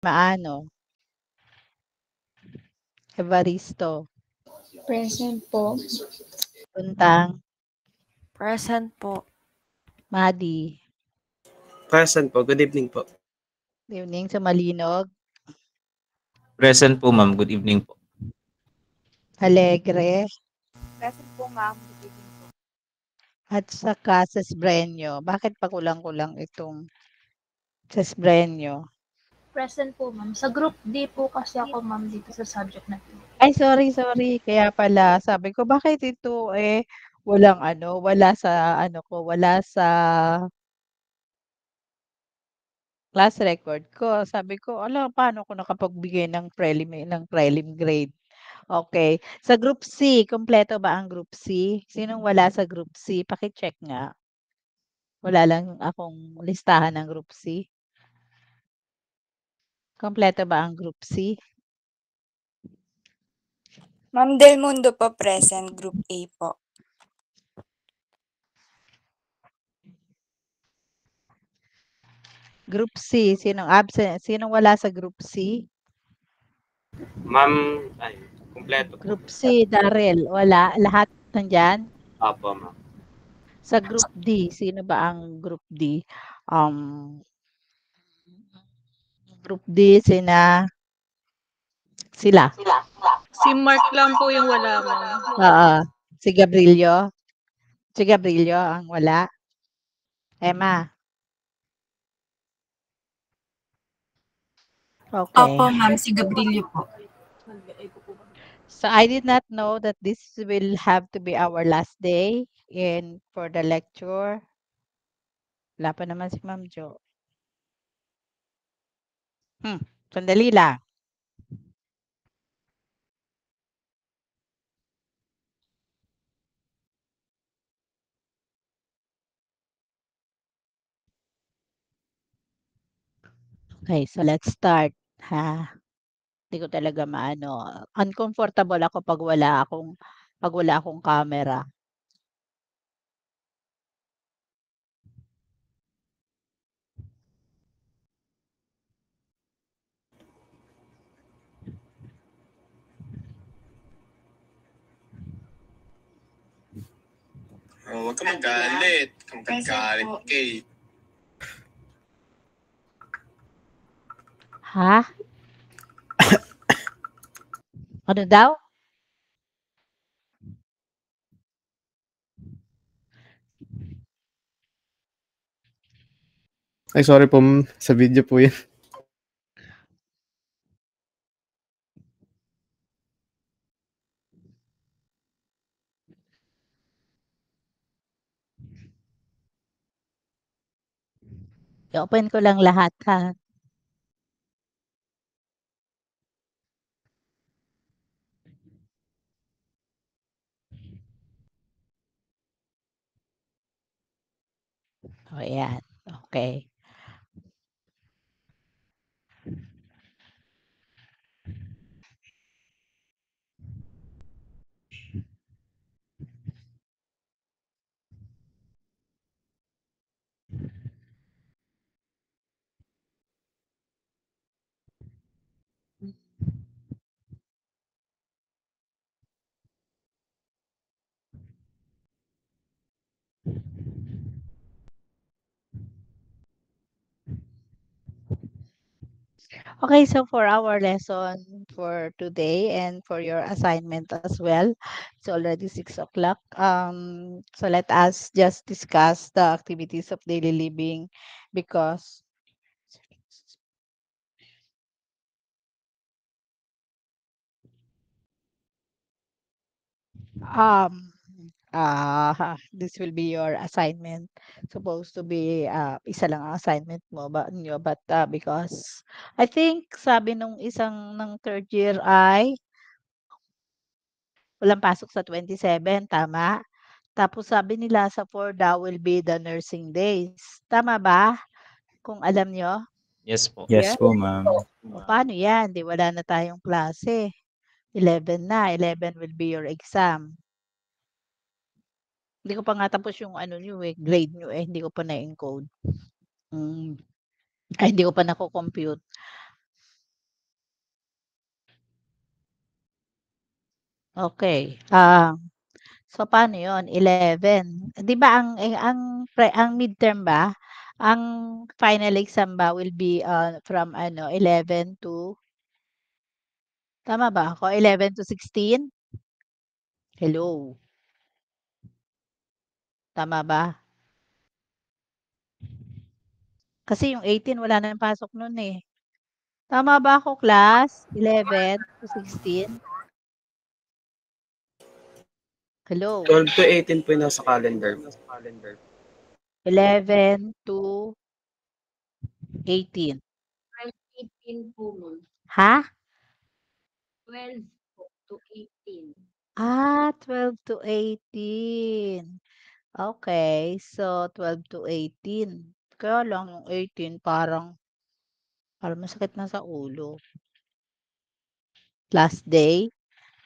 Maano, Evaristo, Present po. Tuntang, Present po. Madi, Present po. Good evening po. good evening sa Malinog, Present po, ma'am. Good evening po. Alegre, Present po, ma'am. Good evening po. at saka sa Sbrenyo. Bakit pa kulang-kulang itong sa Sbrenyo? Present po, ma'am. Sa group D po kasi ako, ma'am, dito sa subject na to. Ay, sorry. Kaya pala, sabi ko, bakit ito walang wala sa ko, wala sa class record ko. Sabi ko, ala, paano ko nakapagbigay ng prelim grade? Okay. Sa group C, kumpleto ba ang group C? Sinong wala sa group C? Paki-check nga. Wala lang akong listahan ng group C. Kumpleto ba ang group C? Ma'am Del Mundo po present, Group A po. Group C, sinong absent? Sinong wala sa group C? Ma'am, ay, kumpleto po. Group C, Darrell, wala. Lahat nandyan? Apo, ma'am. Sa group D, sino ba ang group D? Group D, sila. Si Mark lang po yung wala, ma'am. Oo. Si Gabrilio. Si Gabrilio ang wala. Emma. Okay. Opo, ma'am, si Gabrilio po. So I did not know that this will have to be our last day for the lecture. Wala pa naman si Ma'am Jo. Sandali lang. Okay, so let's start. Hindi ko talaga maano. Uncomfortable ako pag wala akong camera. Oh, huwag ka magalit. Huwag ka magalit, Kate. Ha? Ano daw? Ay, sorry po, sa video po yan. I-open ko lang lahat, ha? O, ayan. Okay. Okay, so for our lesson for today and for your assignment as well, it's already 6 o'clock. So let us just discuss the activities of daily living because this will be your assignment. Supposed to be isa lang ang assignment mo but because I think sabi nung isang ng third year ay walang pasok sa 27, tama? Tapos sabi nila sa 4 daw will be the nursing days. Tama ba? Kung alam nyo? Yes po. Yes po, ma'am. O paano yan? Di wala na tayong klase. 11 na. 11 will be your exam. Hindi ko pa nga tapos yung grade nyo hindi ko pa na-encode. Ay, hindi ko pa nako-compute. Okay. So paano 'yun, 11? 'Di ba ang midterm ba, ang final exam ba will be, from ano 11 to tama ba ako, 11 to 16? Hello, tama ba? Kasi yung 18 wala ng pasok nun, eh. Tama ba ako class? 11 to 16? Hello, 12 to 18 po yung nasa calendar. 11 to 18. 18 po, ma'am. Ha? 12 po to 18. 12 to 18. Okay, so 12 to 18. Kaya lang yung 18 parang masakit na sa ulo. Last day,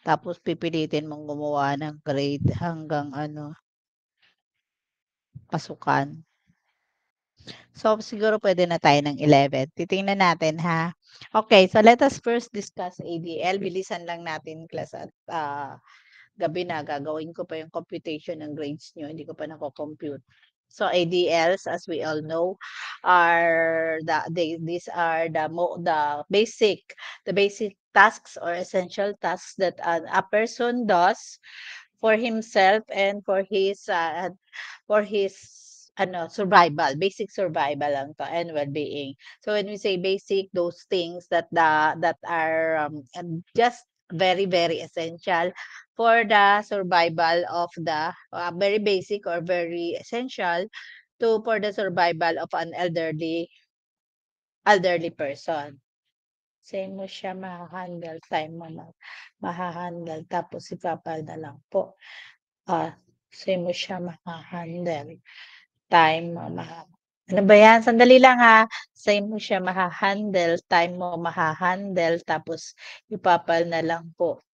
tapos pipilitin mong gumawa ng grade hanggang ano, pasukan. So, siguro pwede na tayo ng 11. Titingnan natin ha. Okay, so let us first discuss ADL. Bilisan lang natin class at gabi na gagawin ko pa yung computation ng grades nyo. Hindi ko pa nako-compute. So ADLs, as we all know, are these are the basic tasks or essential tasks that a person does for himself and for his survival, basic survival lang to and well-being. So when we say basic, those things that are just very very essential for the survival of the very basic or very essential for the survival of an elderly person. Say mo siya maha-handle, time mo na maha-handle, tapos ipapal na lang po. Say mo siya maha-handle, time mo ano ba yan? Sandali lang ha. Say mo siya maha-handle, time mo maha-handle, tapos ipapal na lang po.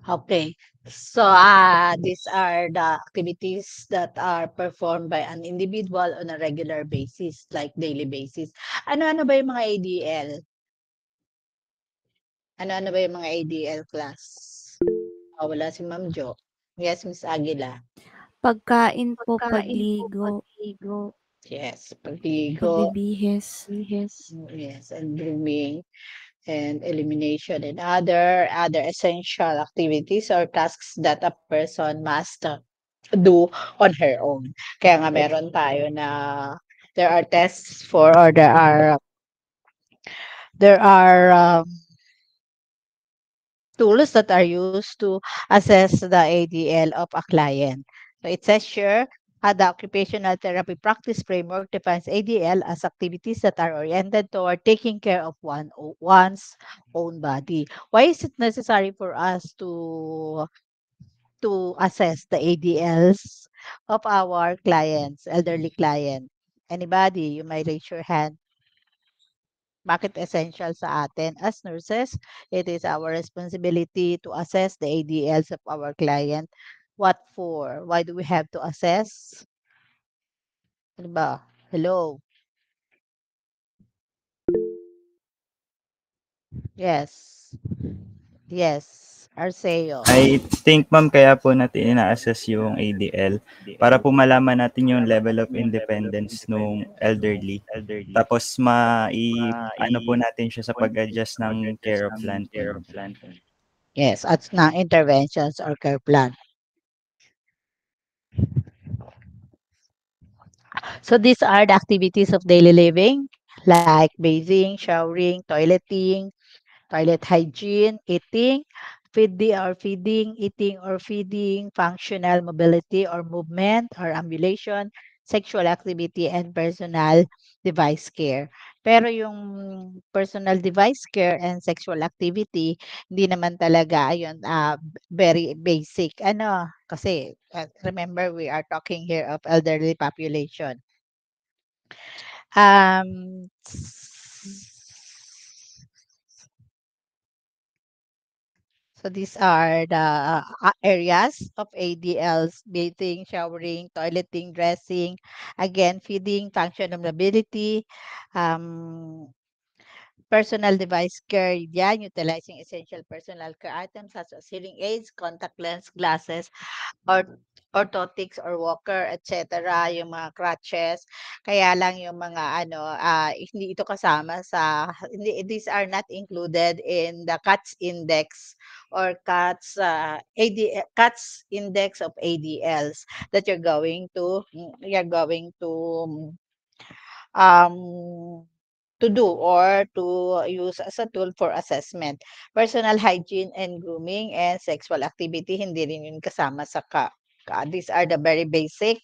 Okay. So, these are the activities that are performed by an individual on a regular basis, like daily basis. Ano-ano ba yung mga ADL? Ano-ano ba yung mga ADL class? Wala si Ma'am Jo. Yes, Miss Aguila. Pagkain po, pagligo, Yes, pagligo. pagbibihis. Yes, and grooming and elimination and other essential activities or tasks that a person must do on her own. Kaya nga meron tayo na there are tests for or there are tools that are used to assess the ADL of a client. So it says here, the occupational therapy practice framework defines ADL as activities that are oriented toward taking care of one's own body. Why is it necessary for us to assess the ADLs of our clients, elderly client? Anybody, you may raise your hand. Bakit essential sa atin as nurses? It is our responsibility to assess the ADLs of our client. What for? Why do we have to assess? Ano ba? Hello? Yes. Yes. Arceo. I think ma'am kaya po natin ina-assess yung ADL para po malaman natin yung level of independence nung elderly. Tapos ano po natin siya sa pag-adjust ng care plan. Yes, at na interventions or care plan. So these are the activities of daily living like bathing, showering, toileting, toilet hygiene, eating, feeding, eating or feeding, functional mobility or movement or ambulation, sexual activity, and personal device care. Pero yung personal device care and sexual activity, hindi naman talaga ayun, very basic ano, kasi, remember we are talking here of elderly population. Um, so these are the areas of ADLs: bathing, showering, toileting, dressing, again, feeding, functional mobility, um, personal device care, yan, utilizing essential personal care items such as hearing aids, contact lens, glasses, or orthotics or walker, etc., yung mga crutches. Kaya lang yung mga ano, hindi ito kasama sa, hindi, these are not included in the CATS index or CATS index of ADLs that um to do or to use as a tool for assessment. Personal hygiene and grooming and sexual activity, hindi rin yun kasama sa these are the very basic: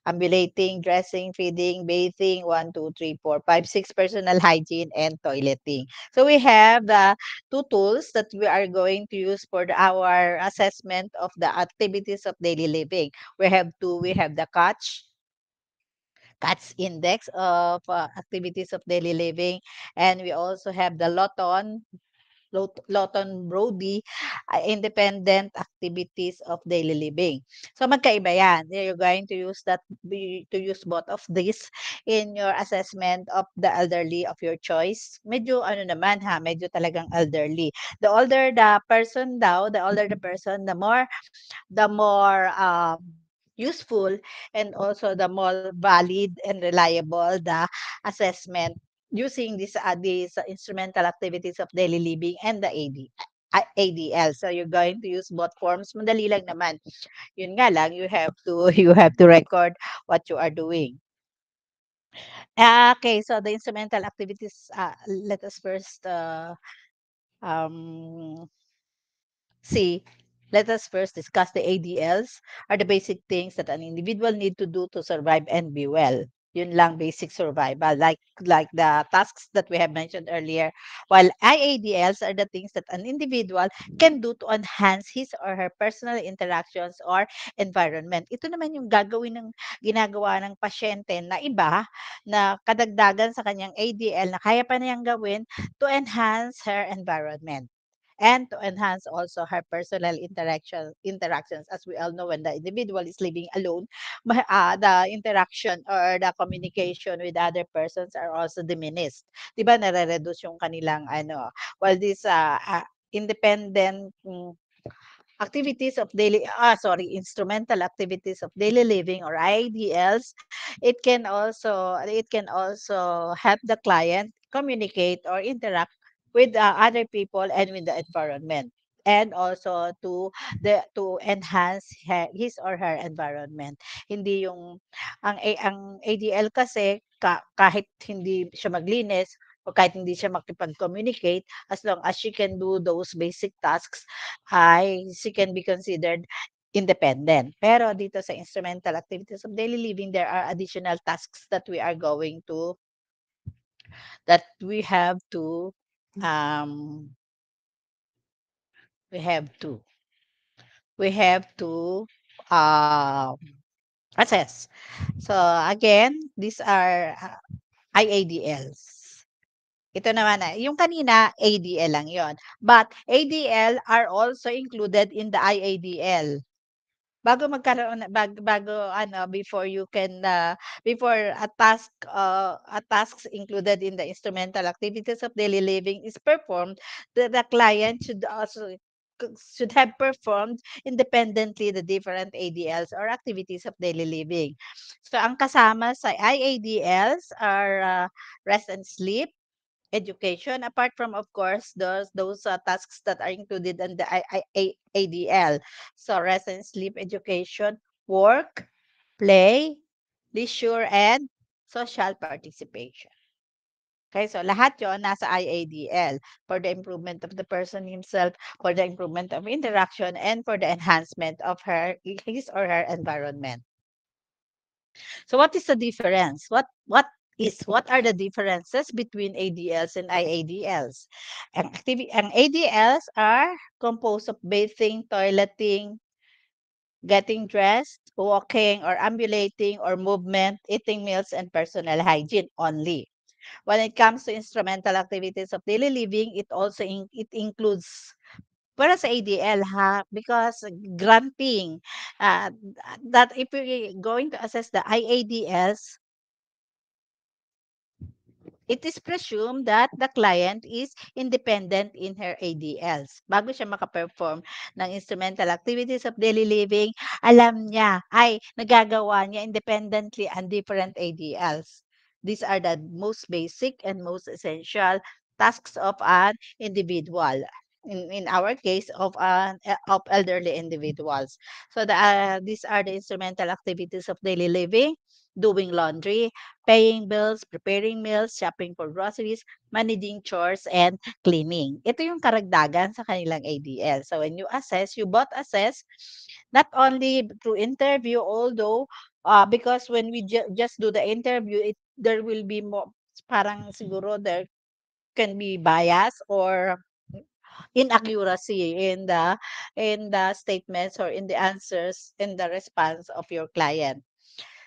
ambulating, dressing, feeding, bathing, 1, 2, 3, 4, 5, 6, personal hygiene, and toileting. So we have the two tools that we are going to use for our assessment of the activities of daily living. We have two. We have the CATS index of activities of daily living, and we also have the Lawton Brody independent activities of daily living. So magkaiba yan. You're going to use to use both of these in your assessment of the elderly of your choice. Medyo ano naman medyo talagang elderly. The older the person daw, the older the person, the more useful and also the more valid and reliable the assessment using these instrumental activities of daily living and the ADL. So you're going to use both forms. Madali lang naman. Yun nga lang, you have to you have to record what you are doing. Okay, so the instrumental activities, let us first see. Let us first discuss the ADLs are the basic things that an individual need to do to survive and be well. Yun lang, basic survival. Like the tasks that we have mentioned earlier. While IADLs are the things that an individual can do to enhance his or her personal interactions or environment. Ito naman yung ginagawa ng pasyente na iba na kadagdagan sa kanyang ADL na kaya pa niyang gawin to enhance her environment and to enhance also her personal interactions. As we all know, when the individual is living alone, the interaction or the communication with other persons are also diminished. 'Di ba, nare-reduce yung kanilang ano, while this independent instrumental activities of daily living or IDLs, it can also help the client communicate or interact with other people and with the environment, and also to enhance his or her environment. Hindi yung ang ADL kasi kahit hindi siya maglinis o kahit hindi siya makipag-communicate, as long as she can do those basic tasks, she can be considered independent. Pero dito sa instrumental activities of daily living, there are additional tasks that we have to um we have to we have to um assess. So again, these are IADLs. Ito naman yung kanina ADL lang 'yon. But ADL are also included in the IADL. Bago magkaroon before you can before a tasks included in the instrumental activities of daily living is performed, the client should have performed independently the different ADLs or activities of daily living. So ang kasama sa IADLs are rest and sleep, education, apart from, of course, those tasks that are included in the ADL. So rest and sleep, education, work, play, leisure, and social participation. Okay, so lahat yon nasa IADL for the improvement of the person himself, for the improvement of interaction, and for the enhancement of his or her environment. So what is the difference? What are the differences between ADLs and IADLs? Ang ADLs are composed of bathing, toileting, getting dressed, walking or ambulating or movement, eating meals, and personal hygiene only. When it comes to instrumental activities of daily living, it also it includes para sa ADL because granting that if you're going to assess the IADS, it is presumed that the client is independent in her ADLs. Bago siya makaperform ng instrumental activities of daily living, alam niya, ay nagagawa niya independently ang different ADLs. These are the most basic and most essential tasks of an individual. In our case, of elderly individuals. So these are the instrumental activities of daily living: doing laundry, paying bills, preparing meals, shopping for groceries, managing chores, and cleaning. Ito yung karagdagan sa kanilang ADL. So when you assess, you both assess not only through interview, although because when we just do the interview, there will be more, parang siguro there can be bias or inaccuracy in the statements or in the answers in the response of your client.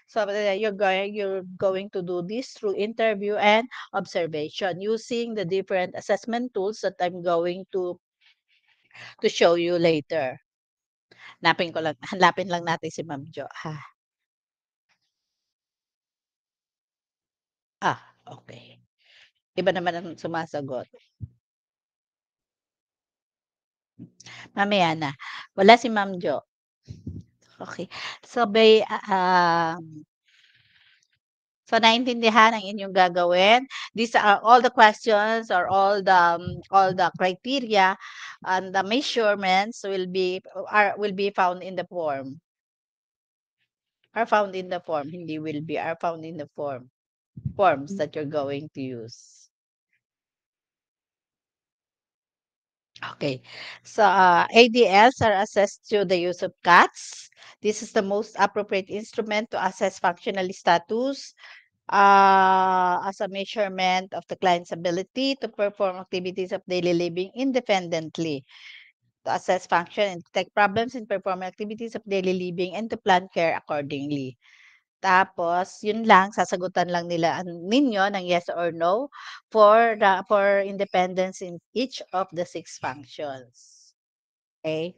So you're going to do this through interview and observation using the different assessment tools that I'm going to show you later. Hanapin lang natin si Ma'am Jo, ha. Okay. Iba naman ang sumasagot. Mamaya na. Wala si Ma'am Jo. Okay. So so naintindihan ang inyong gagawin. These are all the questions or all the criteria and the measurements will be found in the form. Are found in the form, hindi will be, are found in the forms that you're going to use. Okay. So ADLs are assessed through the use of CATS. This is the most appropriate instrument to assess functional status as a measurement of the client's ability to perform activities of daily living independently, to assess function and detect problems in performing activities of daily living, and to plan care accordingly. Tapos, yun lang, sasagutan lang ninyo ng yes or no for independence in each of the 6 functions. Okay?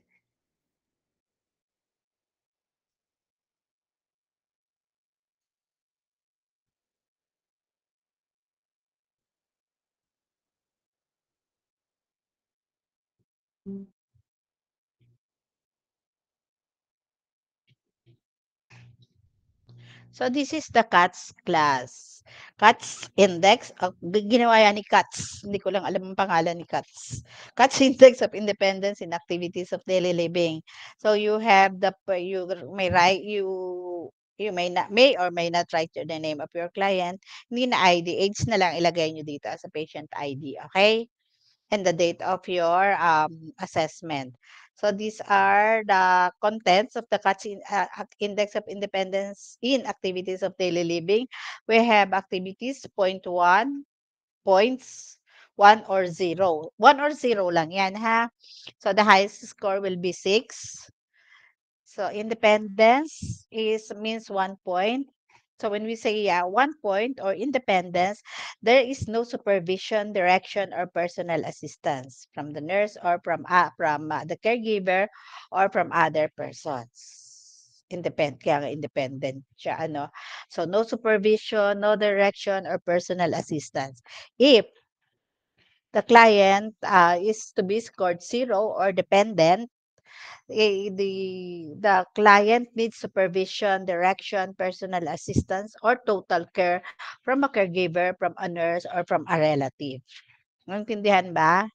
So this is the CATS class. CATS index, ginawa yan ni CATS. Hindi ko lang alam ang pangalan ni CATS. CATS index of independence in activities of daily living. So you have you may or may not write the name of your client. Hindi na ID, age na lang ilagay nyo dito as a patient ID, okay? And the date of your assessment. So these are the contents of the CATS Index of Independence in Activities of Daily Living. We have activities, point 1, points, 1 or 0. 1 or 0 lang yan, ha? So the highest score will be 6. So independence means 1 point. So when we say 1 point or independence, there is no supervision, direction, or personal assistance from the nurse or from the caregiver or from other persons. Kaya nga independent siya, ano. So no supervision, no direction, or personal assistance. If the client is to be scored 0 or dependent, the client needs supervision, direction, personal assistance, or total care from a caregiver, from a nurse, or from a relative. Naintindihan ba?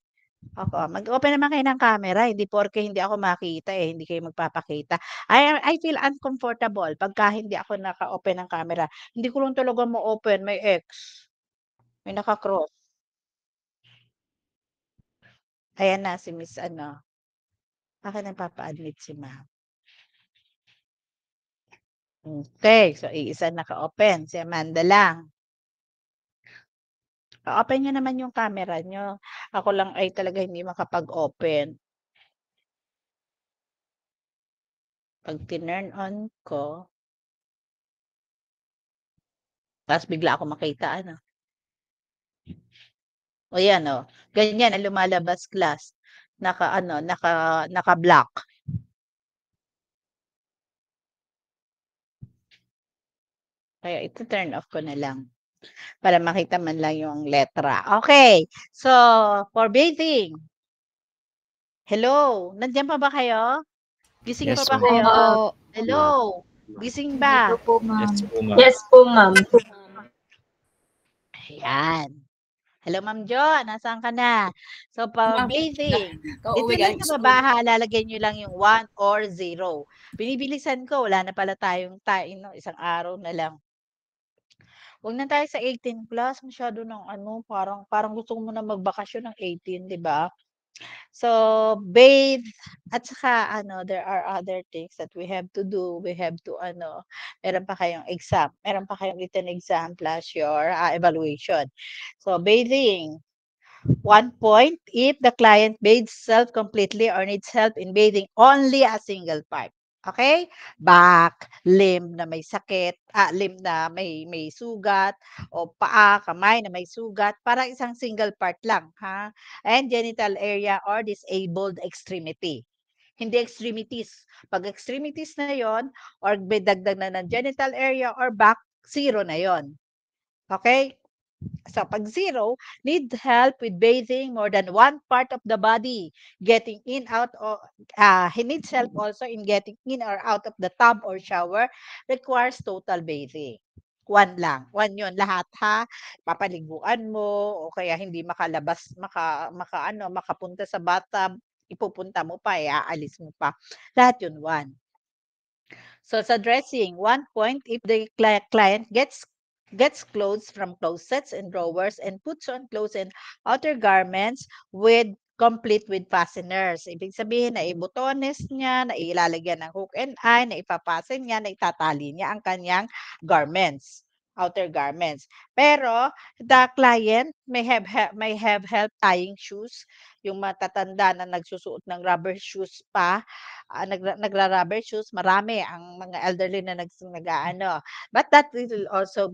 Mag-open naman kayo ng camera, hindi porke hindi ako makita hindi kayo magpapakita. I feel uncomfortable pagka hindi ako naka-open ng camera. Hindi ko lang talaga ma-open, may X. May naka-cross. Ayan na si Miss Bakit nagpapa-admit si Ma'am? Okay, so iisa naka-open, si Amanda lang. Open niyo naman yung camera niyo. Ako lang ay talaga hindi makapag-open. Pag tinurn on ko, tapos bigla ako makita ano. O yan o, ganyan ang lumalabas class. Naka-block. Kaya ito-turn off ko na lang para makita man lang yung letra. Okay, so for bathing. Hello, nandiyan pa ba kayo? Gising Yes pa ba po. kayo? Opo. Hello, gising ba? Dito po, ma'am. Yes po, ma'am. Yes po, ma'am. Ayan. Hello, Ma'am Jo, nasaan ka na? So, for bathing, dito lang sa baba, lalagyan nyo lang yung 1 or 0. Binibilisan ko, wala na pala tayong time, no? Isang araw na lang. Huwag na tayo sa 18 plus, masyado ng ano, parang gusto mo na magbakasyon ng 18, di ba? So, bathe at saka ano, there are other things that we have to do. We have to ano, meron pa kayong exam, meron pa kayong written exam plus your evaluation. So, bathing. 1 point if the client bathes self completely or needs help in bathing only a single part. Okay? Back, limb na may sakit, limb na may sugat, o paa, kamay na may sugat, para isang single part lang, ha? And genital area or disabled extremity. Hindi extremities. Pag extremities na yon or may dagdag na ng genital area or back, 0 na yon. Okay? So pag 0, need help with bathing more than one part of the body, getting in, out, or he needs help also in getting in or out of the tub or shower, requires total bathing. 1 lang. 1 yun lahat ha. Papaliguan mo o kaya hindi makalabas, makapunta sa bathtub, ipupunta mo pa, aalis mo pa. Lahat yun 1. So sa dressing, 1 point if the client gets clothes from closets and drawers and puts on clothes and outer garments complete with fasteners. Ibig sabihin na ibutones niya, na ilalagyan ng hook and eye, na ipapasen niya, na itatali niya ang kanyang garments, outer garments. Pero the client may have help tying shoes, yung matatanda na nagsusuot ng rubber shoes pa, nagra-rubber shoes, marami ang mga elderly na nag-aano. But that will also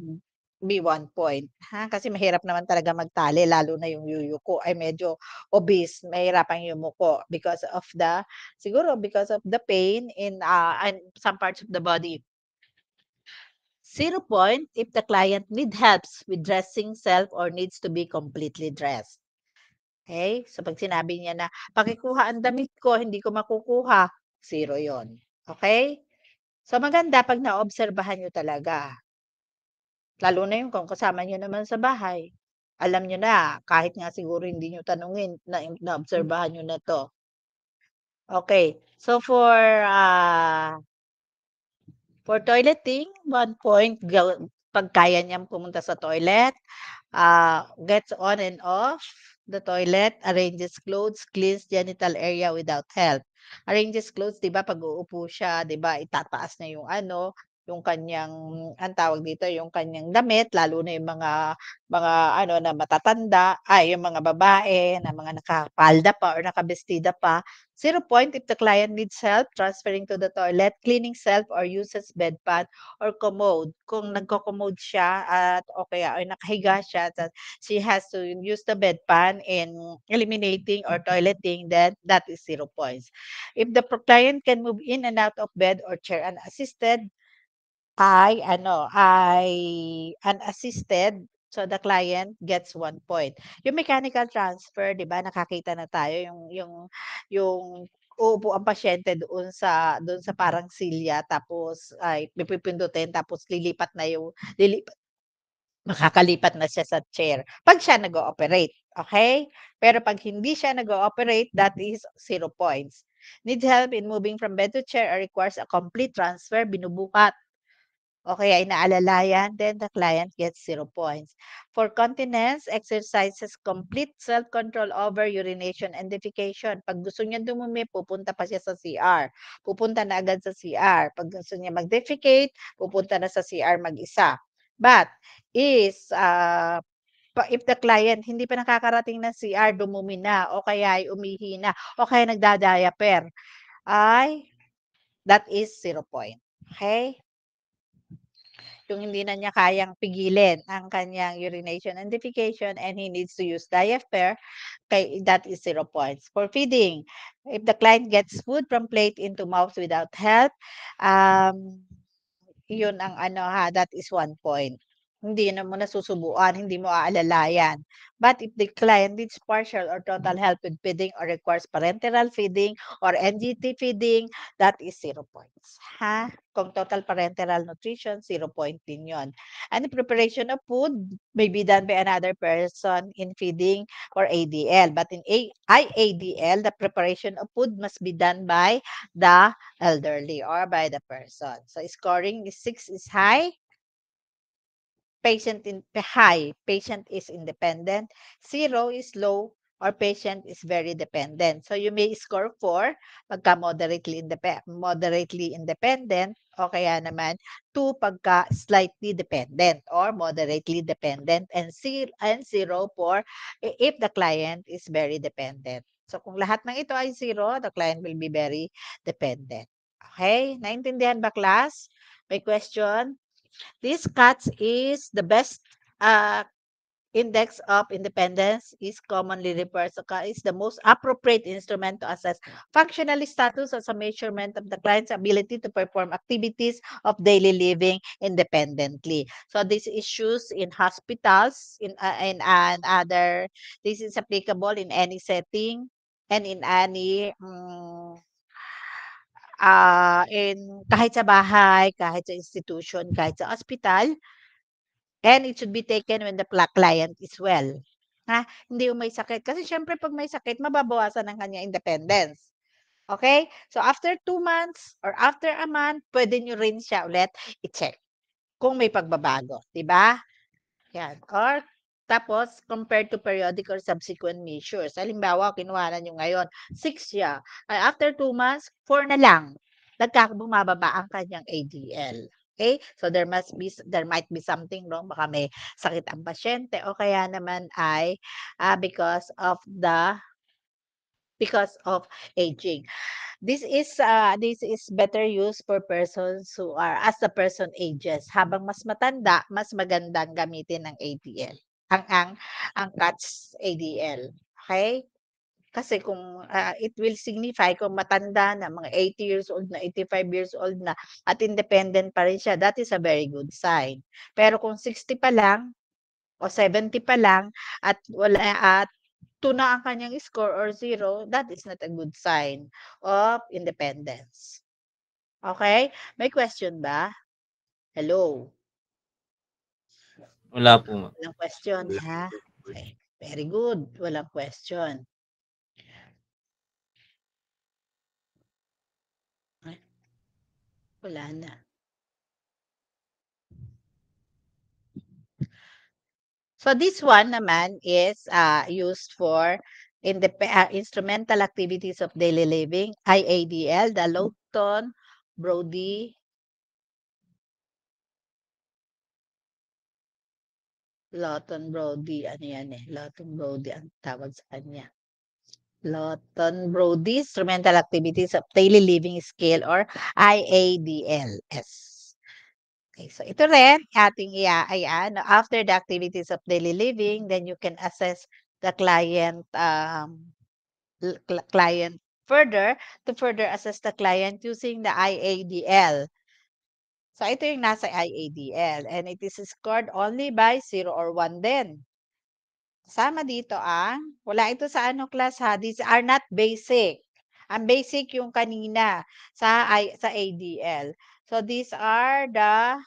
be 1 point, ha? Kasi mahirap naman talaga magtali lalo na yung yuyuko ay medyo obese, mahirapang yumuko siguro because of the pain in some parts of the body. 0 point if the client need helps with dressing self or needs to be completely dressed. Okay? So pag sinabi niya na, pakikuha ang damit ko, hindi ko makukuha, 0 yon. Okay? So maganda pag naobserbahan nyo talaga. Lalo na yung kung kasama nyo naman sa bahay. Alam nyo na, kahit nga siguro hindi nyo tanungin, naobserbahan nyo na to. Okay. So for toileting, 1 point, pag kaya niyang pumunta sa toilet, gets on and off the toilet, arranges clothes, cleans genital area without help. Arranges clothes, 'di ba, pag uupo siya, 'di ba, itataas niya yung kanyang, ang tawag dito, yung kanyang damit, lalo na yung mga ano na matatanda, yung mga babae na mga nakapalda pa or nakabestida pa. 0 point if the client needs help transferring to the toilet, cleaning self or uses bedpan or commode. Kung nagko-commode siya at o kaya ay nakahiga siya, she has to use the bedpan in eliminating or toileting, then that is 0 points. If the client can move in and out of bed or chair unassisted, ay unassisted, so the client gets 1 point. Yung mechanical transfer, 'di ba, nakakita na tayo yung uupo ang pasyente doon sa parang silya tapos ay pipindutin tapos makakalipat na siya sa chair pag siya nag-ooperate, okay? Pero pag hindi siya nag-ooperate, that is 0 points. Needs help in moving from bed to chair or requires a complete transfer, binubukat. o kaya ay naalalayan, then the client gets 0 points. For continence, exercises complete self-control over urination and defecation. Pag gusto niya dumumi, pupunta pa siya sa CR. Pupunta na agad sa CR. Pag gusto niya mag-defecate, pupunta na sa CR mag-isa. But if the client hindi pa nakakarating ng CR, dumumi na, o kaya ay umihi na, o kaya nagda-diaper, that is 0 point. Okay? Yung hindi na niya kayang pigilin ang kanyang urination and defecation and he needs to use diaper, that is 0 points. For feeding, if the client gets food from plate into mouth without help, yun ang that is 1 point. Hindi mo nasusubuan, hindi mo aalalayan. But if the client needs partial or total help with feeding or requires parenteral feeding or NGT feeding, that is 0 points. Kung total parenteral nutrition, 0 point din yun. And the preparation of food may be done by another person in feeding or ADL. But in IADL, the preparation of food must be done by the elderly or by the person. So scoring is 6 is high. Patient is independent. 0 is low or patient is very dependent. So you may score 4 pagka moderately independent o kaya naman 2 pagka slightly dependent or moderately dependent and 0 for if the client is very dependent. So kung lahat ng ito ay 0, the client will be very dependent. Okay? Naintindihan ba, class? May question? This CATS is the best index of independence is commonly referred to is the most appropriate instrument to assess functional status as a measurement of the client's ability to perform activities of daily living independently. So this is used in hospitals, in other. This is applicable in any setting and in any kahit sa bahay, kahit sa institution, kahit sa hospital, and it should be taken when the client is well. Hindi yung may sakit. Kasi syempre pag may sakit, mababawasan ang kanya independence. Okay? So after 2 months or after a month, pwede nyo rin siya ulit i-check kung may pagbabago. Diba? Yan. Or tapos, compared to periodic or subsequent measures. Halimbawa, kinuha na nyo ngayon, 6 siya. After 2 months, 4 na lang. Bumababa ang kanyang ADL. Okay? So, there might be something wrong. Baka may sakit ang pasyente o kaya naman ay because of aging. This is better used for persons who are, as the person ages. Habang mas matanda, mas magandang gamitin ng ADL. Ang CATS ADL. Okay? Kasi kung it will signify kung matanda na, mga 80 years old na, 85 years old na, at independent pa rin siya, that is a very good sign. Pero kung 60 pa lang, o 70 pa lang, at 2 na ang kanyang score or 0, that is not a good sign of independence. Okay? May question ba? Hello? Wala po, ma'am. Walang question, ha? Okay. Very good. Walang question. Wala na. So this one naman is used for instrumental activities of daily living, IADL, the Lawton-Brody ano yan Lawton-Brody ang tawag sa kanya. Lawton-Brody Instrumental Activities of Daily Living Scale or IADLS. Okay, so ito rin ating after the activities of daily living, then you can assess the client further assess the client using the IADL. So ito yung nasa IADL and it is scored only by 0 or 1 din. Kasama dito wala ito sa class ha, these are not basic. Ang basic yung kanina sa ADL. So these are the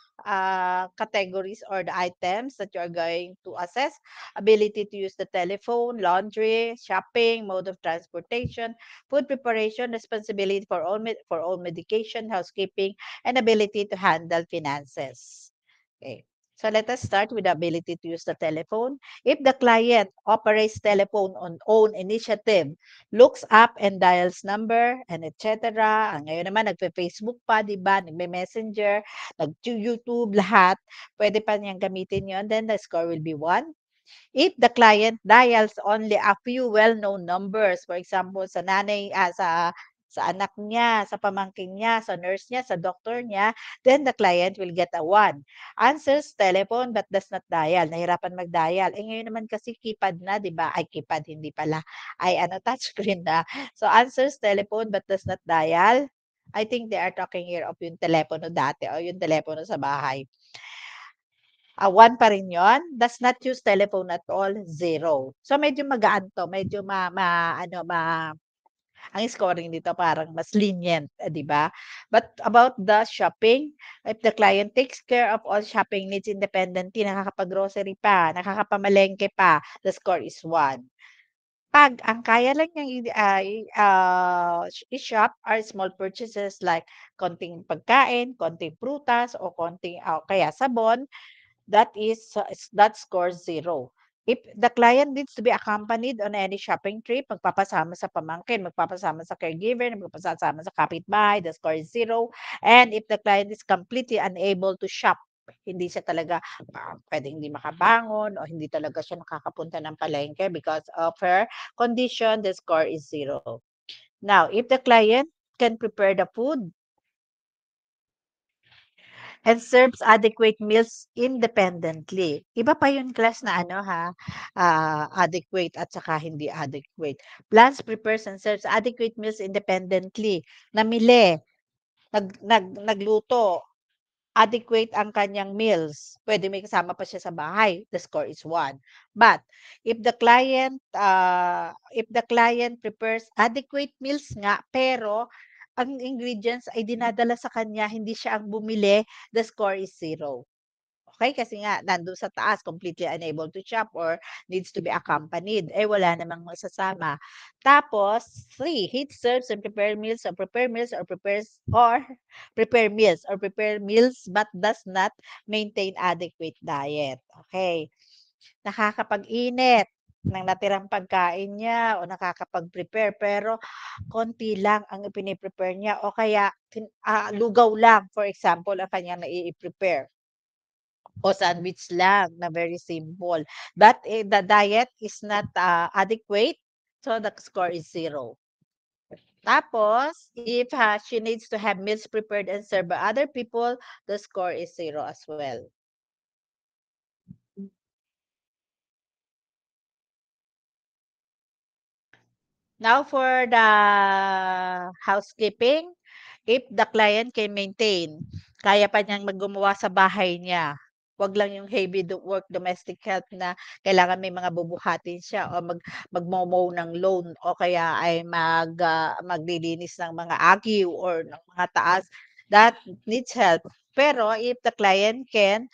categories or the items that you are going to assess: ability to use the telephone, laundry, shopping, mode of transportation, food preparation, responsibility for all medication, housekeeping, and ability to handle finances. Okay. So let us start with the ability to use the telephone. If the client operates telephone on own initiative, looks up and dials number, and etc. Ngayon naman, nagpe-Facebook pa, di ba? Nagme-messenger, nag-YouTube, lahat. Pwede pa niyang gamitin yon. Then the score will be 1. If the client dials only a few well-known numbers, for example, sa nanay, sa anak niya, sa pamangkin niya, sa nurse niya, sa doctor niya, then the client will get a 1. Answers telephone but does not dial. Nahirapan mag-dial. Ngayon naman kasi keypad na, di ba? Ay, keypad, hindi pala. Ay, touchscreen na. So, answers telephone but does not dial. I think they are talking here of yung telepono dati o yung telepono sa bahay. 1 pa rin yun. Does not use telephone at all, 0. So, medyo magaan to. Medyo ang scoring dito parang mas lenient, di ba? But about the shopping, if the client takes care of all shopping needs independently, nakakapag-grocery pa, nakakapamalengke pa, the score is 1. Pag ang kaya lang niyang i-shop are small purchases like konting pagkain, konting prutas, o konting kaya sabon, that scores 0. If the client needs to be accompanied on any shopping trip, magpapasama sa pamangkin, magpapasama sa caregiver, magpapasama sa kapitbahay, the score is 0. And if the client is completely unable to shop, hindi siya talaga pwedeng hindi makabangon o hindi talaga siya nakakapunta ng palengke because of her condition, the score is 0. Now, if the client can prepare the food and serves adequate meals independently. Iba pa yung class na adequate at saka hindi adequate. Plans, prepares, and serves adequate meals independently. Namili, nagluto, adequate ang kanyang meals. Pwede may kasama pa siya sa bahay. The score is 1. But if the client prepares adequate meals nga pero ang ingredients ay dinadala sa kanya, hindi siya ang bumili, the score is 0. Okay? Kasi nga, nandun sa taas, completely unable to shop or needs to be accompanied. Wala namang masasama. Tapos, 3, heat, serves, and prepare meals or prepare meals but does not maintain adequate diet. Okay. Nakakapag-init ng natirang pagkain niya o nakakapag-prepare pero konti lang ang ipini-prepare niya o kaya lugaw lang, for example, ang kanyang nai-prepare. O sandwich lang na very simple. But the diet is not adequate, so the score is 0. Tapos, if she needs to have meals prepared and served by other people, the score is 0 as well. Now for the housekeeping, if the client can maintain, kaya pa niyang gumawa sa bahay niya. Wag lang yung heavy work, domestic help na kailangan may mga bubuhatin siya o magmomow ng lawn o kaya ay maglilinis ng mga agyo or ng mga taas. That needs help. Pero if the client can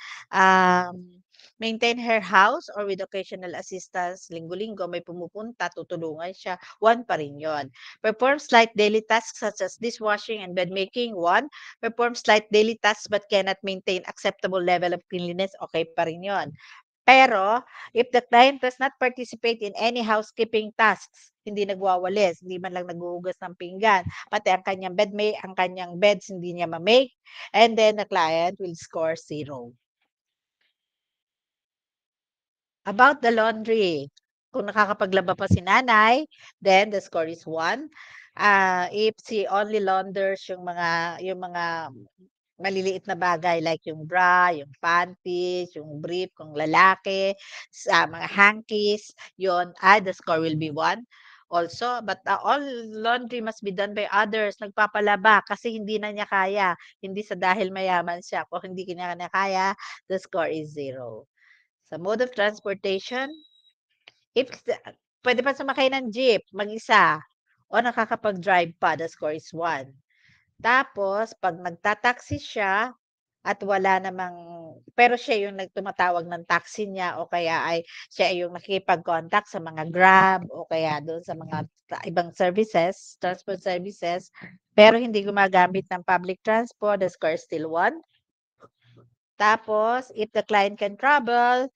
maintain her house or with occasional assistance, linggo-linggo may pumupunta, tutulungan siya, 1 pa rin yun. Perform slight daily tasks such as dishwashing and bed making, 1. Perform slight daily tasks but cannot maintain acceptable level of cleanliness, okay pa rin yun. Pero, if the client does not participate in any housekeeping tasks, hindi nagwawalis, hindi man lang naghuhugas ng pinggan, pati ang kanyang beds hindi niya ma-make, and then the client will score 0. About the laundry, kung nakakapaglaba pa si nanay, then the score is 1. If she only launders yung mga maliliit na bagay like yung bra, yung panties, yung brief kung lalaki, sa mga hankies, yon, the score will be 1. Also, but all laundry must be done by others. Nagpapalaba kasi hindi na niya kaya. Hindi sa dahil mayaman siya. Kung hindi niya kaya, the score is 0. Sa mode of transportation, if pwede pa sumakay ng jeep, mag-isa, o nakakapag-drive pa, the score is 1. Tapos, pag nagtataxi siya, at wala namang pero siya yung tumatawag ng taxi niya o kaya ay siya yung nakikipag-contact sa mga Grab o kaya doon sa mga ibang services, transport services, pero hindi gumagamit ng public transport, the score is still 1. Tapos, if the client can travel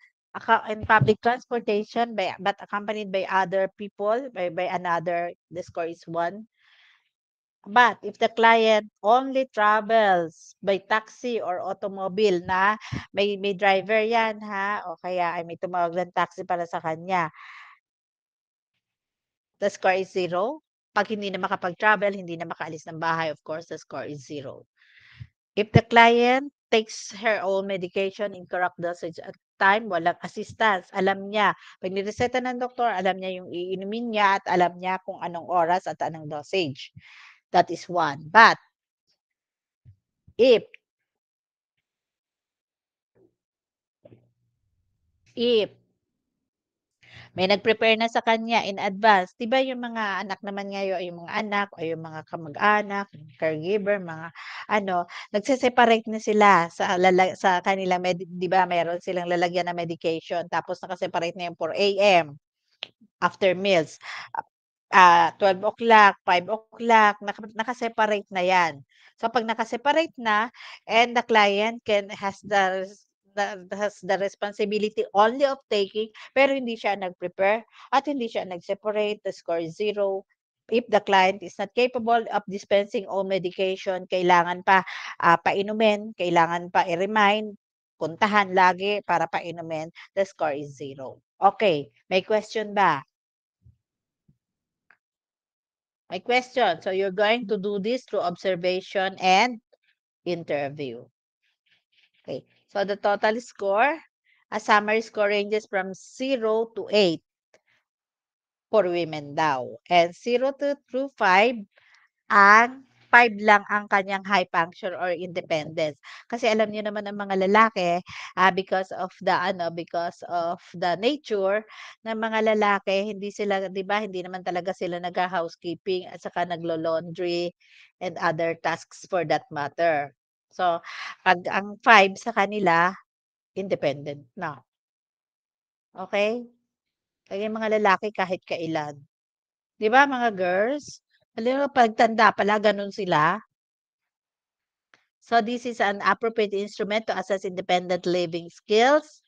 in public transportation but accompanied by other people, by another, the score is 1. But if the client only travels by taxi or automobile na may driver yan ha, o kaya ay may tumawag ng taxi para sa kanya, the score is 0. Pag hindi na makapag-travel, hindi na makaalis ng bahay, of course, the score is 0. If the client takes her own medication in correct dosage at time, walang assistance, alam niya, pag nireseta ng doktor, alam niya yung iinumin niya at alam niya kung anong oras at anong dosage. That is 1. But, if may nag-prepare na sa kanya in advance, 'di ba yung mga anak naman ngayon, yung mga anak o yung mga kamag-anak, caregiver, mga nagse-separate na sila sa kanilang 'di ba meron silang lalagyan ng medication tapos naka-separate na yung 4 AM after meals. 12 o'clock, 5 o'clock, naka-separate na 'yan. So 'pag naka-separate na and the client has the responsibility only of taking pero hindi siya nag-prepare at hindi siya nag-separate, the score is 0. If the client is not capable of dispensing all medication, kailangan pa painumin, kailangan pa i-remind, puntahan lagi para painumin, the score is 0. Okay, may question ba? My question. So you're going to do this through observation and interview. Okay. So the total score, a summary score ranges from 0 to 8 for women daw. And 0 through 5, ang 5 lang ang kanyang high function or independence. Kasi alam niyo naman ang mga lalaki, because of the nature ng mga lalaki, hindi sila, 'di ba, hindi naman talaga sila nagha-housekeeping at saka naglo-laundry and other tasks for that matter. So, pag ang 5 sa kanila, independent na. Okay? Kaya yung mga lalaki kahit kailan. 'Di ba mga girls? Alam mo pagtanda pala gano'n sila? So this is an appropriate instrument to assess independent living skills.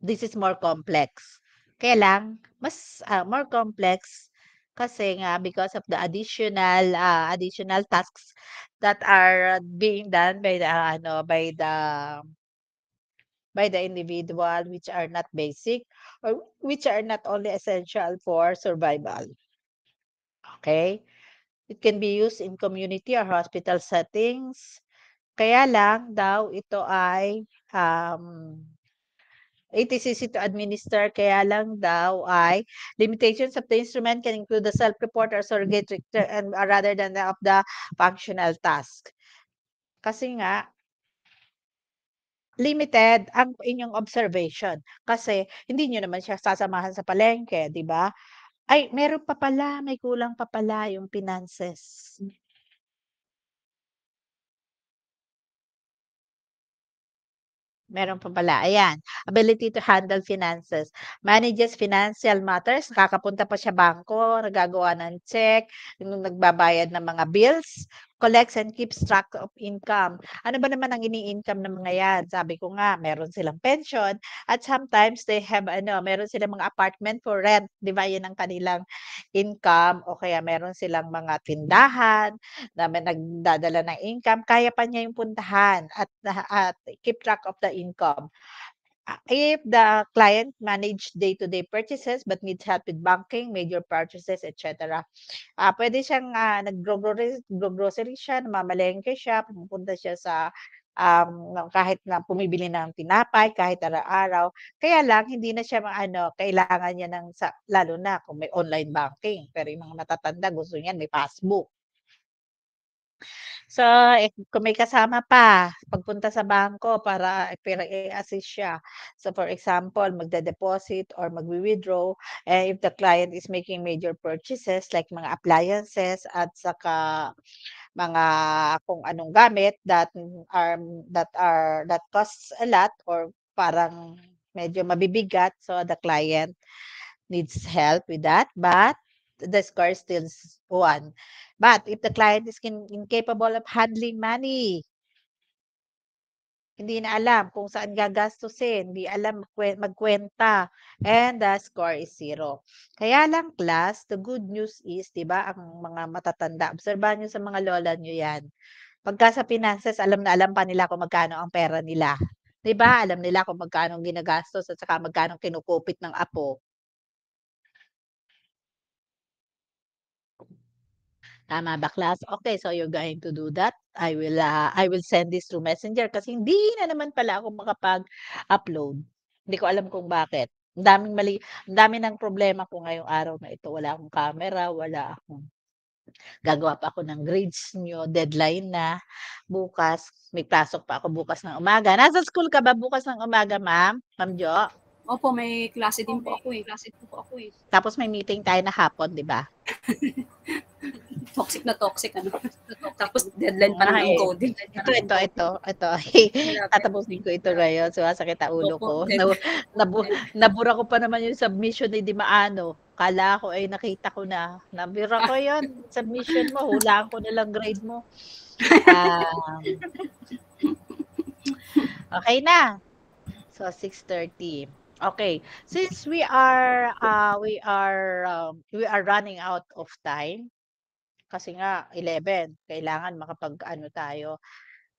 This is more complex. Kaya lang, mas more complex kasi nga because of the additional tasks that are being done by the individual which are not basic or which are not only essential for survival. Okay? It can be used in community or hospital settings. Kaya lang daw ito ay it is easy to administer, kaya lang daw ay limitations of the instrument can include the self-report or surrogate and rather than of the functional task. Kasi nga, limited ang inyong observation. Kasi hindi niyo naman siya sasamahan sa palengke, 'di ba? Ay, meron pa pala, may kulang pa pala yung finances. Meron pa pala, ayan. Ability to handle finances. Manages financial matters, nakakapunta pa siya bangko, nagagawa ng check, nagbabayad ng mga bills, collects and keeps track of income. Ano ba naman ang ini-income ng mga yan? Sabi ko nga, meron silang pension at sometimes they have meron silang mga apartment for rent. Di ba yun ang kanilang income o kaya meron silang mga tindahan na may nagdadala ng income, kaya pa niya yung puntahan at keep track of the income. If the client manage day-to-day purchases but needs help with banking, major purchases, etc. Pwede siyang nag-grocery siya, namamalengke siya, pumupunta siya sa kahit na bumibili ng tinapay, kahit araw-araw. Kaya lang hindi na siya kailangan niya lalo na kung may online banking. Pero yung mga matatanda gusto niyan may passbook. So, kung may kasama pa, pagpunta sa bangko para i-assist siya. So, for example, magde-deposit or magwi-withdraw, if the client is making major purchases like mga appliances at saka mga kung anong gamit that costs a lot or parang medyo mabibigat, so the client needs help with that, but the score is still 1. But if the client is incapable of handling money, hindi na alam kung saan gagastusin, hindi alam magkwenta, and the score is 0. Kaya lang class, the good news is, 'di ba, ang mga matatanda, obserbahan niyo sa mga lola niyo 'yan. Pagka sa finances, alam na alam pa nila kung magkano ang pera nila. 'Di ba? Alam nila kung magkano ang ginagastos at saka magkano kinukupit ng apo. Tama ba, class? Okay, so you're going to do that. I will send this through Messenger kasi hindi na naman pala ako makapag-upload. Hindi ko alam kung bakit. Ang daming mali, ang dami ng problema ko ngayong araw na ito. Wala akong camera, wala akong gagawa pa ako ng grades niyo, deadline na bukas. May pasok pa ako bukas ng umaga. Nasa school ka ba bukas ng umaga, ma'am? Ma'am Jo? Opo, may klase din po ako eh. Tapos may meeting tayo na hapon, di ba? Toxic na toxic, ano. Tapos deadline pa Ah, ng eh. coding. Ito. Tatapusin ko ito ngayon. Sumasakit ang ulo ko. Opo. Nabura ko pa naman yung submission ni Di Maano. Kala ko ay nakita ko na. Nabura ko yon submission mo. Hulaan ko na lang grade mo. Okay na. So 6:30. Okay. Since we are running out of time, kasi nga 11, kailangan makapag-ano tayo.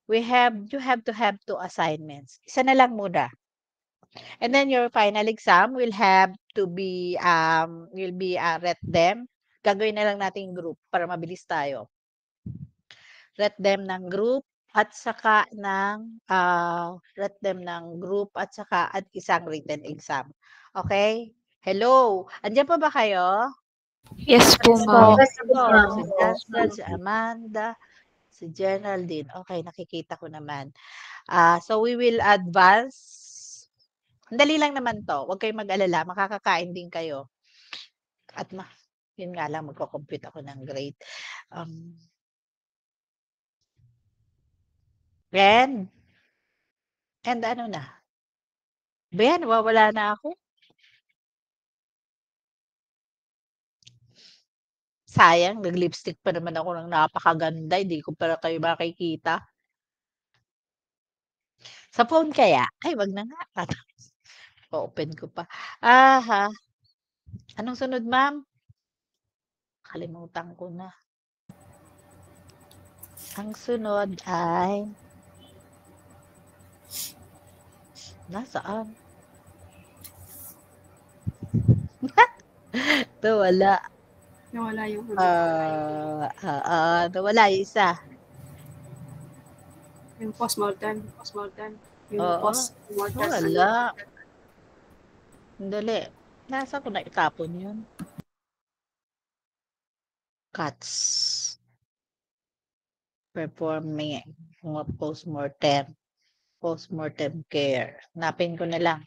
You have to have 2 assignments. Isa na lang muna. And then your final exam will have to be rate them. Gagawin na lang natin group para mabilis tayo. Rate them ng group at saka at isang written exam. Okay? Hello. Andiyan pa ba kayo? Yes po, So, ma'am. si Jasper, si Amanda, si Geraldine. Okay, nakikita ko naman. So we will advance. Ang dali lang naman to. Huwag kayong mag-alala. Makakakain din kayo. At yun nga lang, magko-compute ako ng grade. And ano na? Ben, wala na ako. Sayang, nag-lipstick pa naman ako ng napakaganda. Hindi ko pa kayo makikita. Sa phone kaya? Ay, wag na nga. Open ko pa. Anong sunod, ma'am? Kalimutan ko na. Ang sunod ay nasaan? Wala. Nawala yung Nawala yung isa. yung postmortem. Yung Oo. postmortem. Wala. Dali. Nasa ko na itapon yun? Cuts. Performing postmortem. Postmortem care. Napin ko na lang.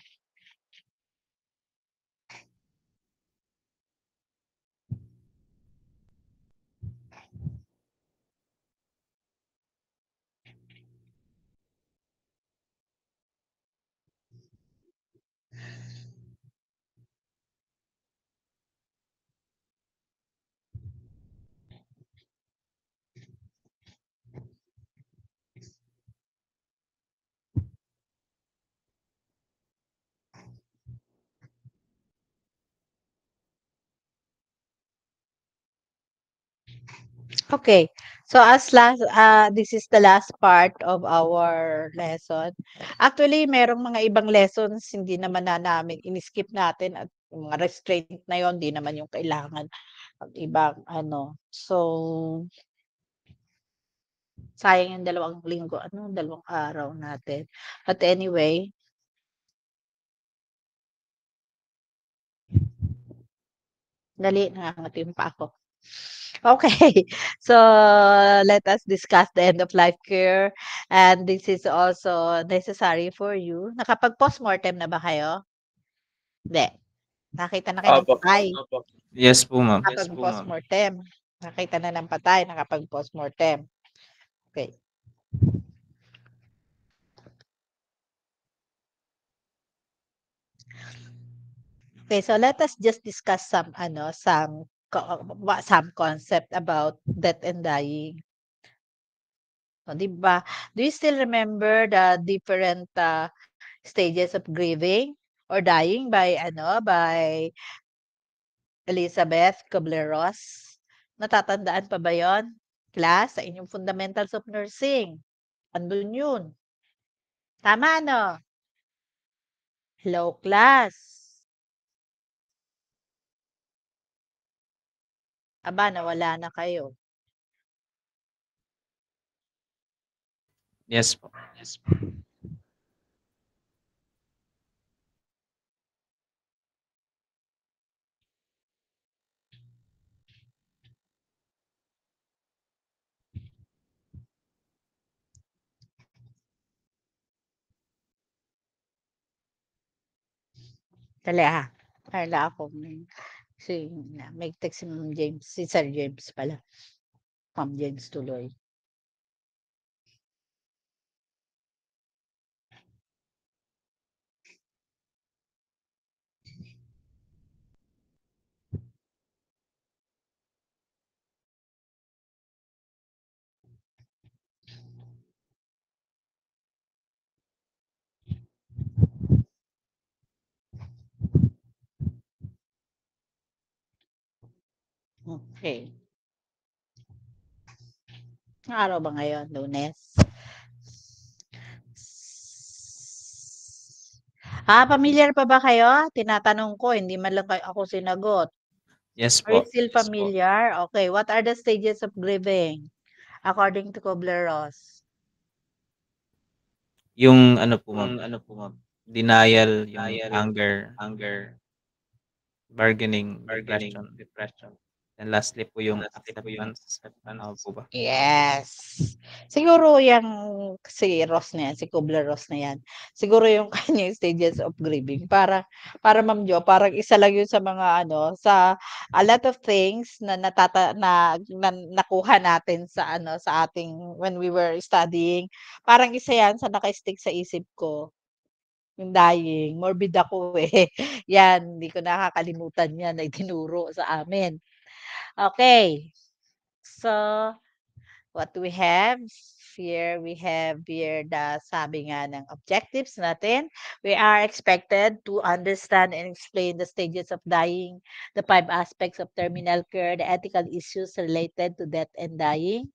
Okay. So this is the last part of our lesson. Actually, merong mga ibang lessons hindi naman namin in-skip natin at yung mga restraint na yon di naman yung kailangan ang ibang ano. So sayang yung 2 linggo, 2 araw natin. But anyway, dali, nangangatim pa ako. Okay, so let us discuss the end of life care, and this is also necessary for you. Nakapag-postmortem na ba kayo? Hindi. Nakita na kayo ng Opo. patay. Yes po, ma'am. Nakapag-postmortem. Nakita na ng patay, nakapag-postmortem. Okay. Okay, so let us just discuss some concept about death and dying. O, 'di ba? Do you still remember the different stages of grieving or dying by Elizabeth Kubler-Ross? Natatandaan pa ba 'yon? Class, sa inyong Fundamentals of Nursing. Andun 'yun. Tama, ano? Hello, class. Aba, nawala na kayo. Yes po. Dali, Carla ako. May text si Ma'am James, si Sir James pala. Ma'am James tuloy. Okay. Anong araw ba ngayon? Lunes? Familiar pa ba kayo? Tinatanong ko, hindi man lang ako sinagot. Yes Are you po. still familiar? Okay, what are the stages of grieving according to Kubler-Ross? Yung ano po, ma'am, denial, yung anger, bargaining, depression. And lastly po yung acceptance. Ano po ba? Yes. Siguro si Ross na yan, si Kubler-Ross na yan. Siguro yung kanyang stages of grieving. Para Ma'am Jo, parang isa lang yun sa mga sa a lot of things na nakuha natin sa ating when we were studying. Parang isa yan sa naka-stick sa isip ko. Yung dying. Morbid ako eh. Yan, hindi ko nakakalimutan yan na itinuro sa amin. Okay. So, what we have here, the sabi nga ng objectives natin. We are expected to understand and explain the stages of dying, the 5 aspects of terminal care, the ethical issues related to death and dying,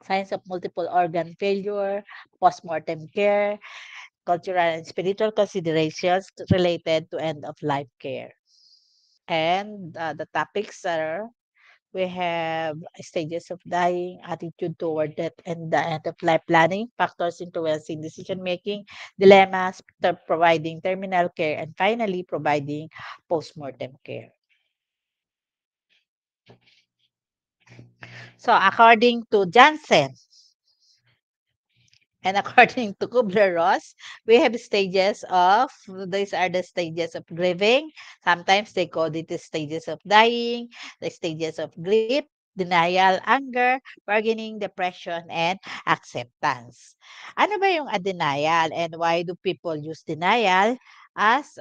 signs of multiple organ failure, postmortem care, cultural and spiritual considerations related to end-of-life care. And the topics are, we have stages of dying, attitude toward death and the end of life planning, factors influencing decision making, dilemmas, providing terminal care, and finally providing postmortem care. So according to Janssen and according to Kubler-Ross, we have these are the stages of grieving. Sometimes they call it the stages of dying, the stages of grief, denial, anger, bargaining, depression, and acceptance. Ano ba yung denial and why do people use denial as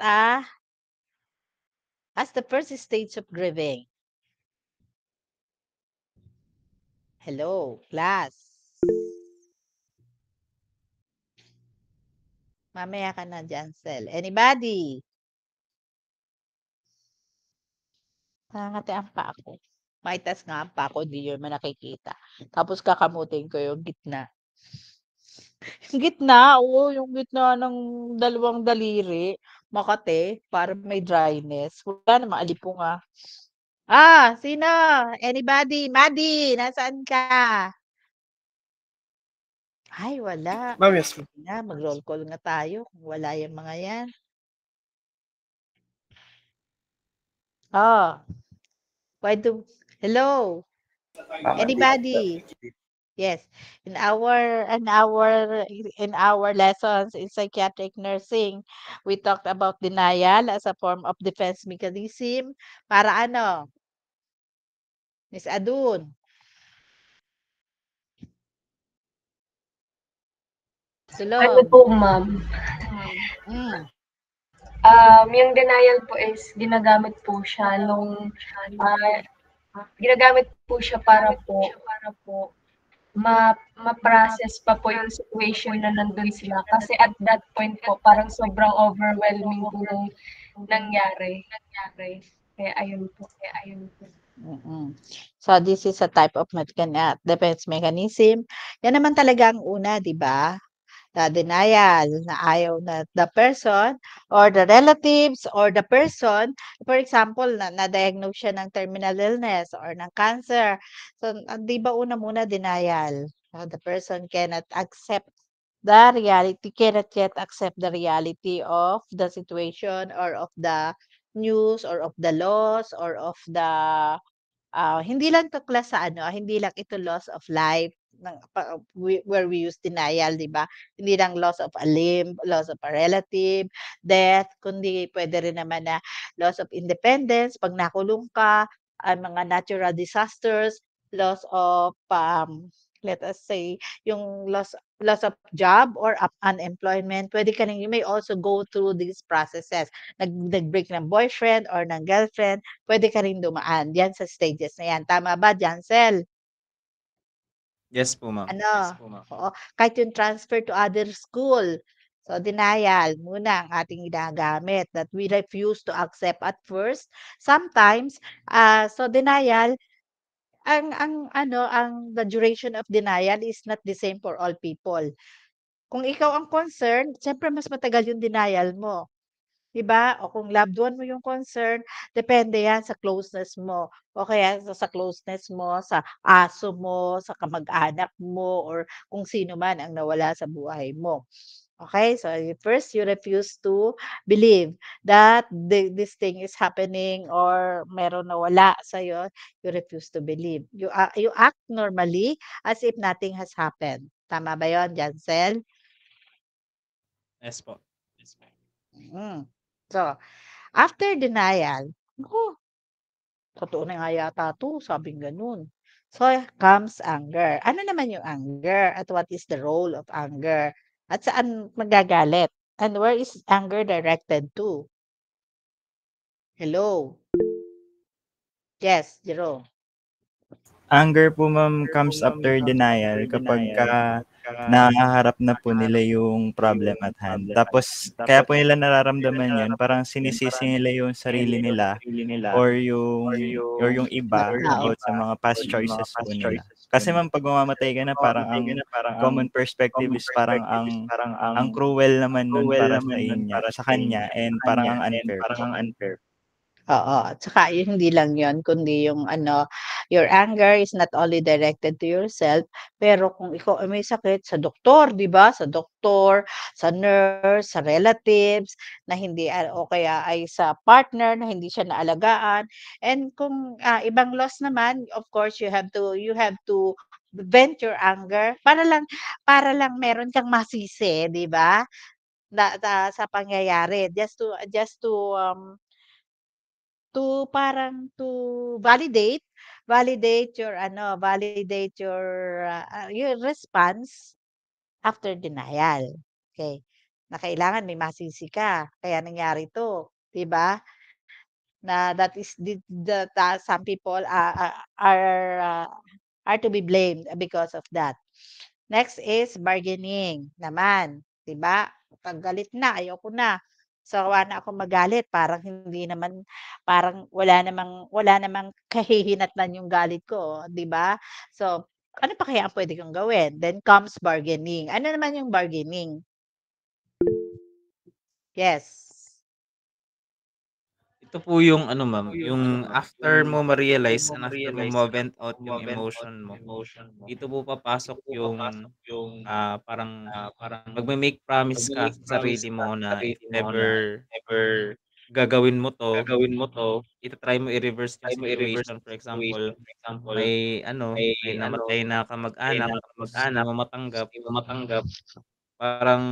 the first stage of grieving? Hello, class. Mamaya ka na, Jancel. Anybody? Nangangatian pa ako. Maitas nga pa ako, di yun man nakikita. Tapos kakamutin ko yung gitna. Yung gitna, yung gitna ng dalawang daliri, makate, para may dryness. Wala namang alipunga. Sino? Anybody? Maddie, nasaan ka? Ay, wala. Ma'am, yes. Mag-roll call nga tayo kung wala yung mga yan. Hello? Anybody? Yes. In our lessons in psychiatric nursing, we talked about denial as a form of defense mechanism. Para ano? Miss Adun. Sulong. po, ma'am? Mm. Yung denial po is ginagamit po siya ginagamit po siya para po ma-process pa po yung situation na nandun sila. Kasi at that point po, parang sobrang overwhelming po nung nangyari. Kaya ayun po. Mm. So this is a type of defense mechanism. Yan naman talaga ang una, di ba? The denial na ayaw na the person or the relatives or the person, for example, na-diagnose siya ng terminal illness or ng cancer. So, di ba una muna denial? The person cannot accept the reality, cannot yet accept the reality of the situation or of the news or of the loss or of the hindi lang tuklas sa hindi lang ito loss of life where we use denial, 'di ba? Hindi lang loss of a limb, loss of a relative, death, kundi pwede rin naman na loss of independence 'pag nakulong ka, mga natural disasters, loss of let us say yung loss of job or unemployment. Pwede ka rin, you may also go through these processes. Nag-break ng boyfriend or ng girlfriend, pwede ka rin dumaan yan sa stages na yan. Tama ba, Jancel? Yes po, ma'am. Oo. Kahit yung transfer to other school. So, denial muna ang ating ginagamit that we refuse to accept at first. Sometimes, so denial, the duration of denial is not the same for all people. Kung ikaw ang concerned, siyempre mas matagal yung denial mo. 'Di ba? O kung loved one mo yung concern, depende yan sa closeness mo. O kaya sa closeness mo, sa aso mo, sa kamag-anak mo, or kung sino man ang nawala sa buhay mo. Okay? So, first, you refuse to believe that this thing is happening or meron nawala sa'yo. You refuse to believe. You act normally as if nothing has happened. Tama ba yun, Jancel? Yes po. Mm. So, after denial, totoo na nga yata 'to, sabing gano'n. So, comes anger. Ano naman yung anger at what is the role of anger? At saan magagalit? And where is anger directed to? Hello? Yes, Jero. Anger po, ma'am, comes after denial kapagka nahaharap na po nila yung problem at hand. Tapos kaya po nila nararamdaman yun, parang sinisisi nila yung sarili nila or yung iba about sa mga past choices po nila. Kasi ma'am, pag mamamatay ka na, parang ang common perspective is parang ang cruel naman nun para sa kanya and parang ang unfair. Oo, at saka hindi lang 'yon kundi yung your anger is not only directed to yourself, pero kung ikaw ay may sakit sa doktor, 'di ba? Sa doktor, sa nurse, sa relatives na hindi o kaya ay sa partner na hindi siya naalagaan. And kung ibang loss naman, of course you have to vent your anger para lang meron kang masisi, 'di ba? Sa pangyayari to validate your response after denial. Okay. Na kailangan may masisi ka, kaya nangyari 'to, 'di ba? Na that is some people are to be blamed because of that. Next is bargaining naman, 'di ba? 'Pag galit na, ayoko na. Sawa na akong magalit, parang parang wala namang kahihinatnan yung galit ko, 'di ba? So, ano pa kaya ang puwede kong gawin? Then comes bargaining. Ano naman yung bargaining? Yes. Ito po yung ma'am, yung after mo ma-realize and after mo ma-vent out yung emotion mo, dito po papasok yung parang magme-make promise ka sa sarili mo na if ever gagawin mo 'to, ita-try mo i-reverse yung situation. For example, may namatay na kamag-anak tapos hindi mo matanggap, parang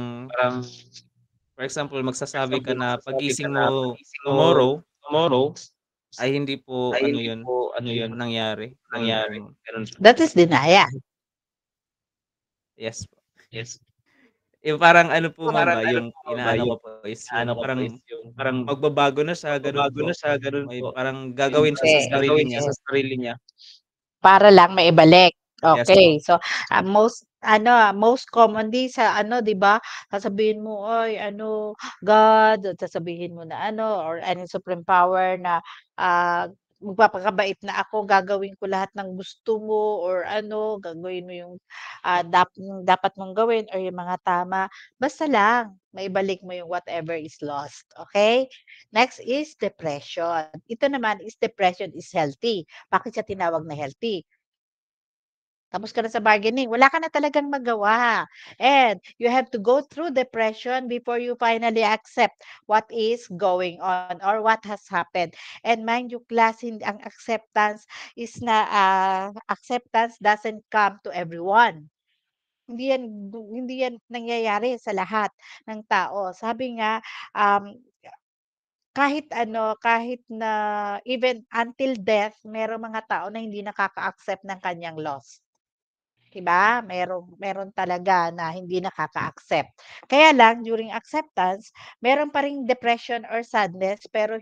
for example, magsasabi ka na paggising mo tomorrow ay hindi po yun, hindi po nangyari, gano'n po. That is denial. Yes po. Parang ano po ma'am yung inaano ko po is yung parang magbabago na siya gano'n po. May parang gagawin siya sa sarili niya. Para lang maibalik. Yes po. Okay. So, most commonly sa 'di ba, sasabihin mo, "Ay God," sasabihin mo na or any supreme power na, magpapakabait na ako, gagawin ko lahat ng gusto mo or gagawin mo yung, yung dapat mong gawin or yung mga tama. Basta lang maibalik mo yung whatever is lost, okay? Next is depression. Ito naman is depression is healthy. Bakit siya tinawag na healthy? Tapos ka na sa bargaining, wala ka na talagang magawa. And you have to go through depression before you finally accept what is going on or what has happened. And mind you, class, ang acceptance is na acceptance doesn't come to everyone. Hindi yan nangyayari sa lahat ng tao. Sabi nga, um, kahit na even until death, merong mga tao na hindi nakaka-accept ng kanyang loss. 'Di ba? Meron talaga na hindi nakaka-accept. Kaya lang during acceptance, meron pa ring depression or sadness pero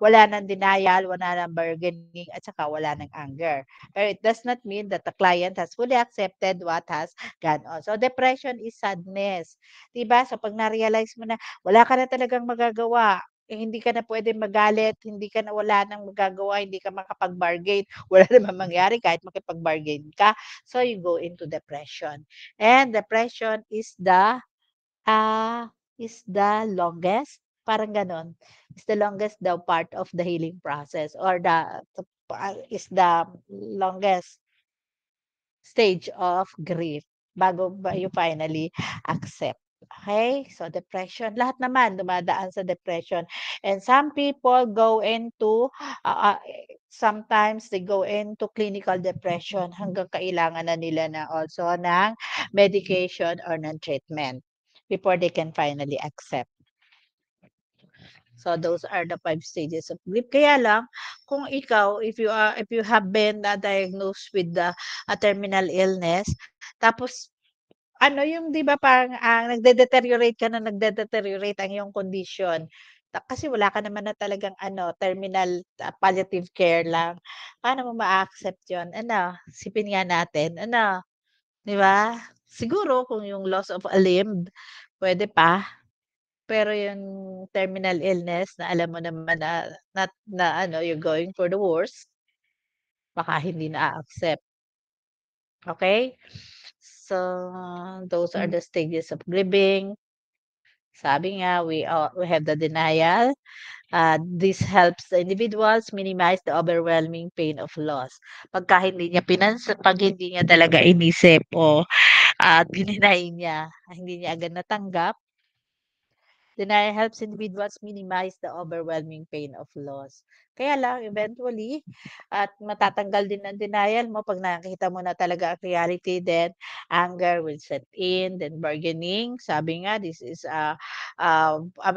wala ng denial, wala ng bargaining at saka wala ng anger. Pero it does not mean that the client has fully accepted what has gone on. So depression is sadness. 'Di ba? So pag na-realize mo na wala ka na talagang magagawa, hindi ka na puwedeng magalit, wala nang magagawa, hindi ka makapag-bargain, wala namang mangyari kahit makipag-bargain ka. So you go into depression. And depression is the longest, parang gano'n. Is the longest daw part of the healing process or is the longest stage of grief bago you finally accept. Okay? So depression, lahat naman dumadaan sa depression. And some people go into sometimes they go into clinical depression hanggang kailangan na nila na also ng medication or ng treatment before they can finally accept. So those are the 5 stages of grief. Kaya lang kung ikaw, if you have been diagnosed with a terminal illness, tapos yung 'di ba parang nagde-deteriorate ang iyong condition. Kasi wala ka naman na talagang terminal, palliative care lang. Paano mo maa-accept 'yun? Isipin nga natin, 'di ba? Siguro kung yung loss of a limb, puwede pa. Pero yung terminal illness na alam mo naman na you're going for the worst, baka hindi na-a-accept. Okay? So, those are the stages of grieving. Sabi nga, we have the denial. This helps the individuals minimize the overwhelming pain of loss. Pag hindi niya talaga inisip o dininay niya, hindi niya agad natanggap, denial helps individuals minimize the overwhelming pain of loss. Kaya lang, eventually, at matatanggal din ang denial mo pag nakita mo na talaga ang reality, then anger will set in, then bargaining. Sabi nga, this is a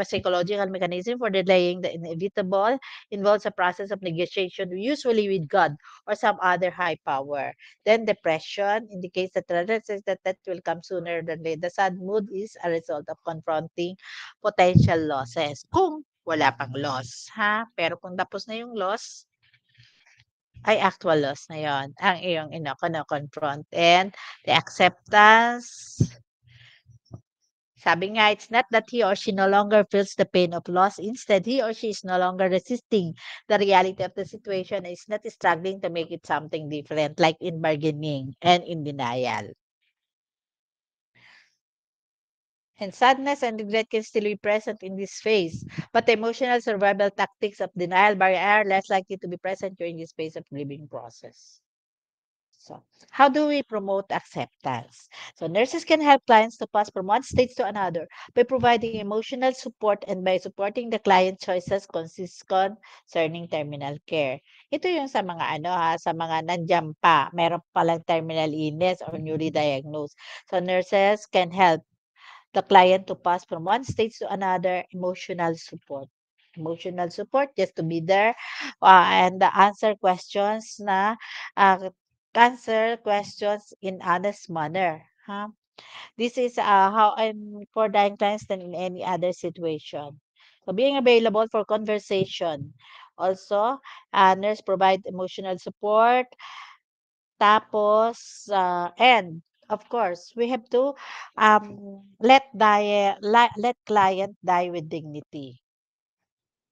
psychological mechanism for delaying the inevitable, involves a process of negotiation, usually with God or some other high power. Then depression indicates that that will come sooner than later. The sad mood is a result of confronting potential losses kung wala pang loss, ha? Pero kung tapos na yung loss, ay actual loss na yon ang iyong kino-confront. And the acceptance, sabi nga, it's not that he or she no longer feels the pain of loss. Instead, he or she is no longer resisting the reality of the situation and is not struggling to make it something different, like in bargaining and in denial. And sadness and regret can still be present in this phase, but the emotional survival tactics of denial are less likely to be present during this phase of grieving process. So, how do we promote acceptance? So, nurses can help clients to pass from one stage to another by providing emotional support and by supporting the client choices concerning terminal care. Ito yung sa mga sa mga nandiyan pa, meron palang terminal illness or newly diagnosed. So, nurses can help the client to pass from one stage to another, emotional support. Emotional support, just to be there and answer questions in honest manner. This is how I'm for dying clients than in any other situation. So being available for conversation. Also, nurse provide emotional support. Tapos, and of course, we have to let client die with dignity.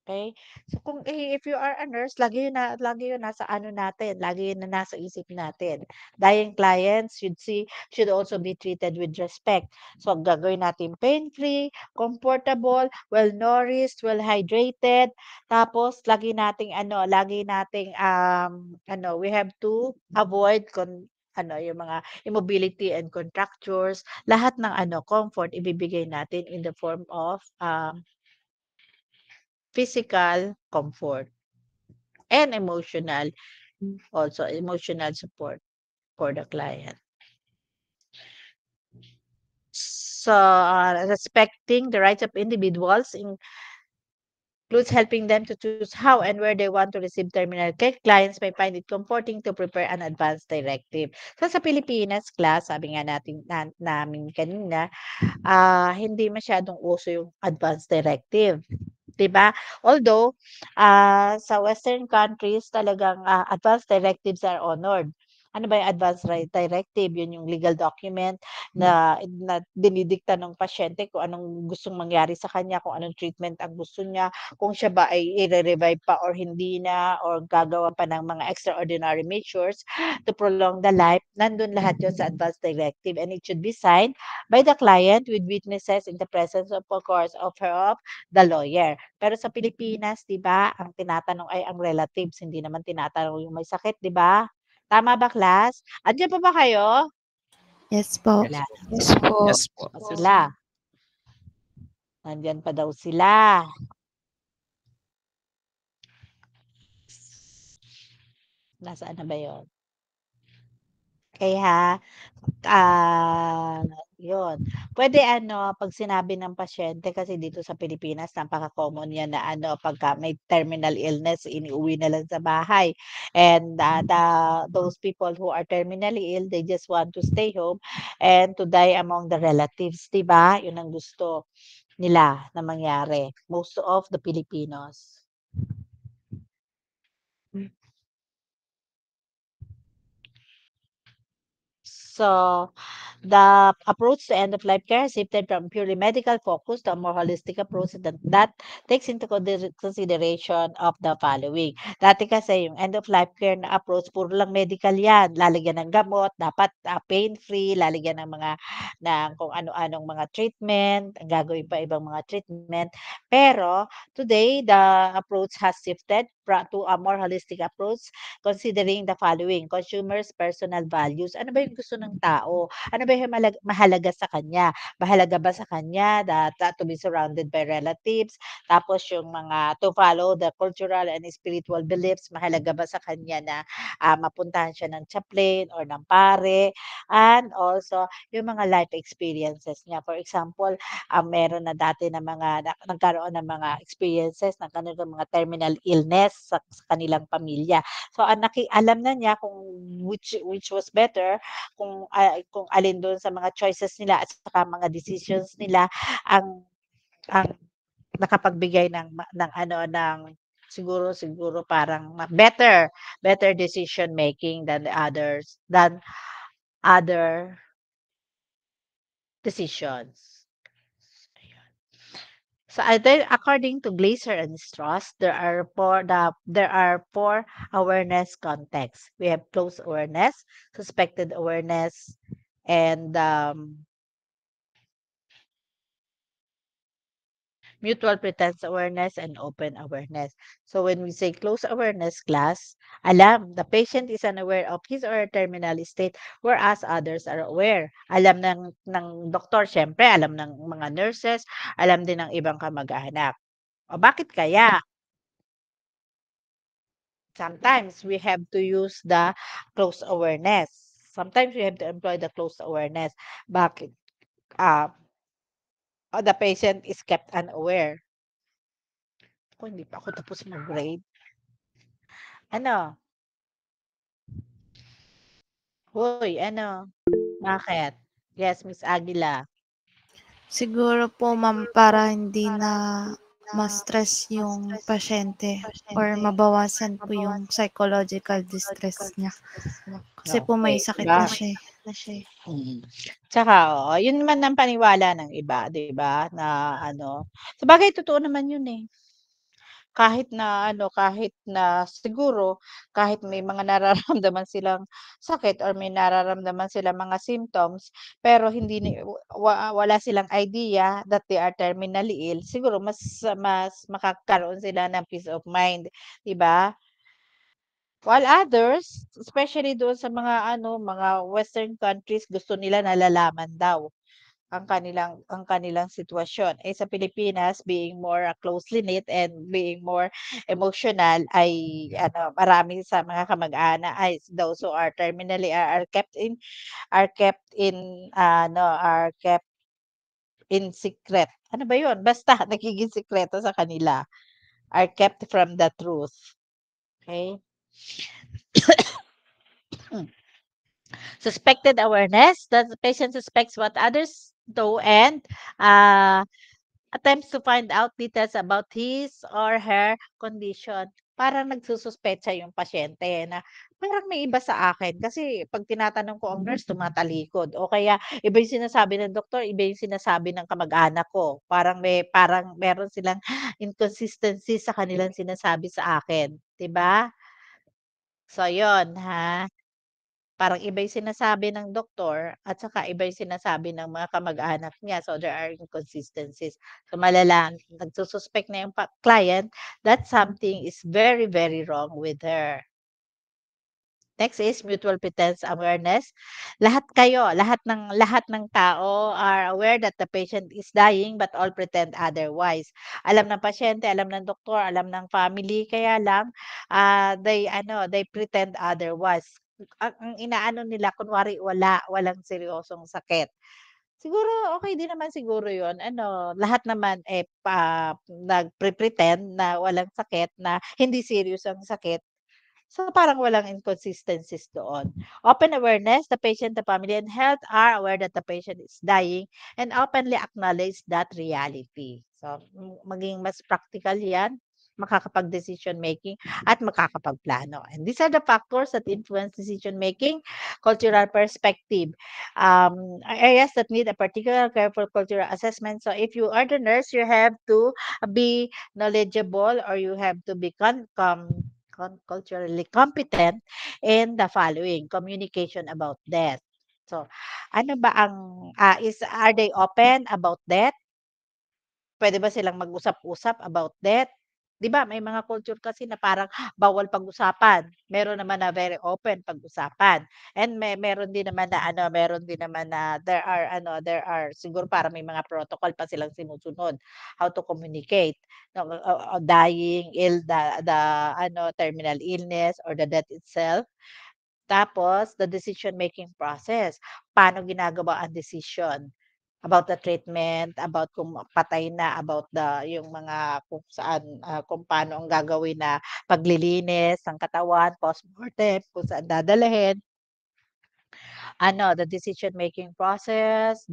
Okay? So kung if you are a nurse, lagi yun nasa ano natin, lagi yun na nasa isip natin. Dying clients should also be treated with respect. So gagawin natin pain-free, comfortable, well-nourished, well-hydrated. Tapos lagi nating we have to avoid yung mga immobility and contractures, lahat ng comfort ibibigay natin in the form of physical comfort and emotional support for the client. So, respecting the rights of individuals includes helping them to choose how and where they want to receive terminal care. Clients may find it comforting to prepare an advance directive. So, sa Pilipinas, class, sabi nga namin kanina, hindi masyadong uso yung advance directive. 'Di ba? Although, sa Western countries talagang, advance directives are honored. Ano ba yung advance directive? Yun yung legal document na dinidikta ng pasyente kung anong gustong mangyari sa kanya, kung anong treatment ang gusto niya, kung siya ba ay ire-revive pa or hindi na, or gagawa pa ng mga extraordinary measures to prolong the life. Nandun lahat yun sa advance directive, and it should be signed by the client with witnesses in the presence of course of the lawyer. Pero sa Pilipinas, 'di ba, ang tinatanong ay ang relatives, hindi naman tinatanong yung may sakit, 'di ba? Tama ba, class? Andiyan pa ba kayo? Yes po. Wala. Yes po. Yes po. O sila. Nandiyan pa daw sila. Nasaan na ba 'yon? Okay, ha? Yun. Pwede 'pag sinabi ng pasyente kasi dito sa Pilipinas napaka-common yan na pagka may terminal illness iniuwi na lang sa bahay. And, those people who are terminally ill, they just want to stay home and to die among the relatives, 'di ba? Yun ang gusto nila na mangyari, most of the Filipinos. So, the approach to end-of-life care has shifted from purely medical focus to a more holistic approach that takes into consideration of the following. Dati kasi yung end-of-life care na approach, puro lang medical yan. Lalagyan ng gamot, dapat pain-free, lalagyan ng kung ano-anong mga treatment, gagawin pa ibang mga treatment. Pero, today, the approach has shifted to a more holistic approach considering the following: consumers' personal values. Ano ba yung gusto ng tao? Ano ba yung mahalaga sa kanya? Mahalaga ba sa kanya that to be surrounded by relatives? Tapos yung to follow the cultural and spiritual beliefs, mahalaga ba sa kanya na mapuntahan siya ng chaplain or ng pare? And also, yung mga life experiences niya. For example, meron na dati na nagkaroon ng mga experiences ng kanilang mga terminal illness sa kanilang pamilya. So, alam na niya kung which was better, kung alin doon sa mga choices nila at saka mga decisions nila ang nakapagbigay ng siguro parang better decision making than other decisions. So according to Glaser and Strauss, there are four awareness contexts. We have close awareness, suspected awareness, and mutual pretense awareness, and open awareness. So when we say close awareness, class, alam, the patient is unaware of his or her terminal state, whereas others are aware. Alam ng doktor, syempre, alam ng mga nurses, alam din ng ibang kamag-anak. O bakit kaya? Sometimes we have to use the close awareness. Sometimes we have to employ the close awareness. Bakit? The patient is kept unaware. Hindi pa ako tapos mag-grade. Ano? Hoy, ano? Bakit? Yes, Miss Aguila. Siguro po ma'am para hindi na ma-stress yung pasyente or mabawasan po yung psychological distress niya. Kasi po may Okay, sakit diba? na siya. Tsaka, yun naman ang paniwala ng iba, 'di ba, na sabagay totoo naman yun, eh. Kahit na siguro kahit may mga nararamdaman silang sakit or may nararamdaman silang mga symptoms, pero hindi wala silang idea that they are terminally ill, siguro mas makakaroon sila ng peace of mind, 'di ba? While others, especially doon sa mga western countries, gusto nila nalalaman daw ang kanilang sitwasyon. Eh, sa Pilipinas, being more closely knit and being more emotional ay marami sa mga kamag-anak ay those who are terminally are kept in secret. Ano ba 'yun? Basta nagiging sikreto sa kanila, are kept from the truth. Okay? Suspected awareness, the patient suspects what others know and uh, attempts to find out details about his or her condition. Parang nagsususpecha yung pasyente na parang may iba sa akin kasi 'pag tinatanong ko ang nurse tumatalikod o kaya iba yung sinasabi ng doktor, iba yung sinasabi ng kamag-anak ko. Parang meron silang inconsistency sa kanilang sinasabi sa akin, 'di ba? So yun, ha. Parang iba yung sinasabi ng doktor at saka iba yung sinasabi ng mga kamag-anak niya. So, there are inconsistencies. So, malala, nagsususpect na yung client that something is very, very wrong with her. Next is mutual pretense awareness. Lahat ng tao are aware that the patient is dying but all pretend otherwise. Alam ng pasyente, alam ng doktor, alam ng family, kaya lang they pretend otherwise. Ang inaano nila kunwari walang seryosong sakit. Siguro okay din naman siguro 'yun, lahat naman, nagpre-pretend na walang sakit, na hindi serious ang sakit. So, parang walang inconsistencies doon. Open awareness, the patient, the family, and health are aware that the patient is dying and openly acknowledge that reality. So, maging mas practical yan, makakapag-decision making at makakapagplano. And these are the factors that influence decision making, cultural perspective, areas that need a particular careful cultural assessment. So, if you are the nurse, you have to be knowledgeable or you have to be culturally competent in the following: communication about death. So, ano ba are they open about death? Pwede ba silang mag-usap-usap about death? 'Di ba may mga culture kasi na parang bawal pag-usapan, meron naman na very open pag-usapan, and meron din naman na there are siguro para may mga protocol pa silang sinusunod, how to communicate, no, dying, terminal illness or the death itself. Tapos the decision making process, paano ginagawa ang decision about the treatment, about kung patay na, about yung mga kung saan, kung paano ang gagawin na paglilinis ng katawan, postmortem, kung saan dadalhin. The decision making process,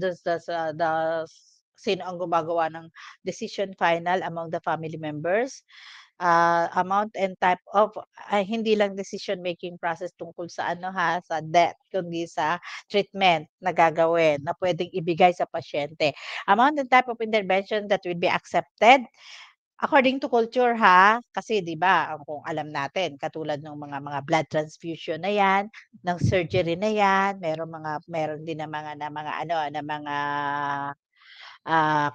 sino ang gumagawa ng decision final among the family members, amount and type of hindi lang decision making process tungkol sa sa death, kundi sa treatment na gagawin na puwedeng ibigay sa pasyente. Amount and type of intervention that will be accepted according to culture, ha, kasi 'di ba, kung alam natin katulad ng mga blood transfusion na 'yan, ng surgery na 'yan, meron din na mga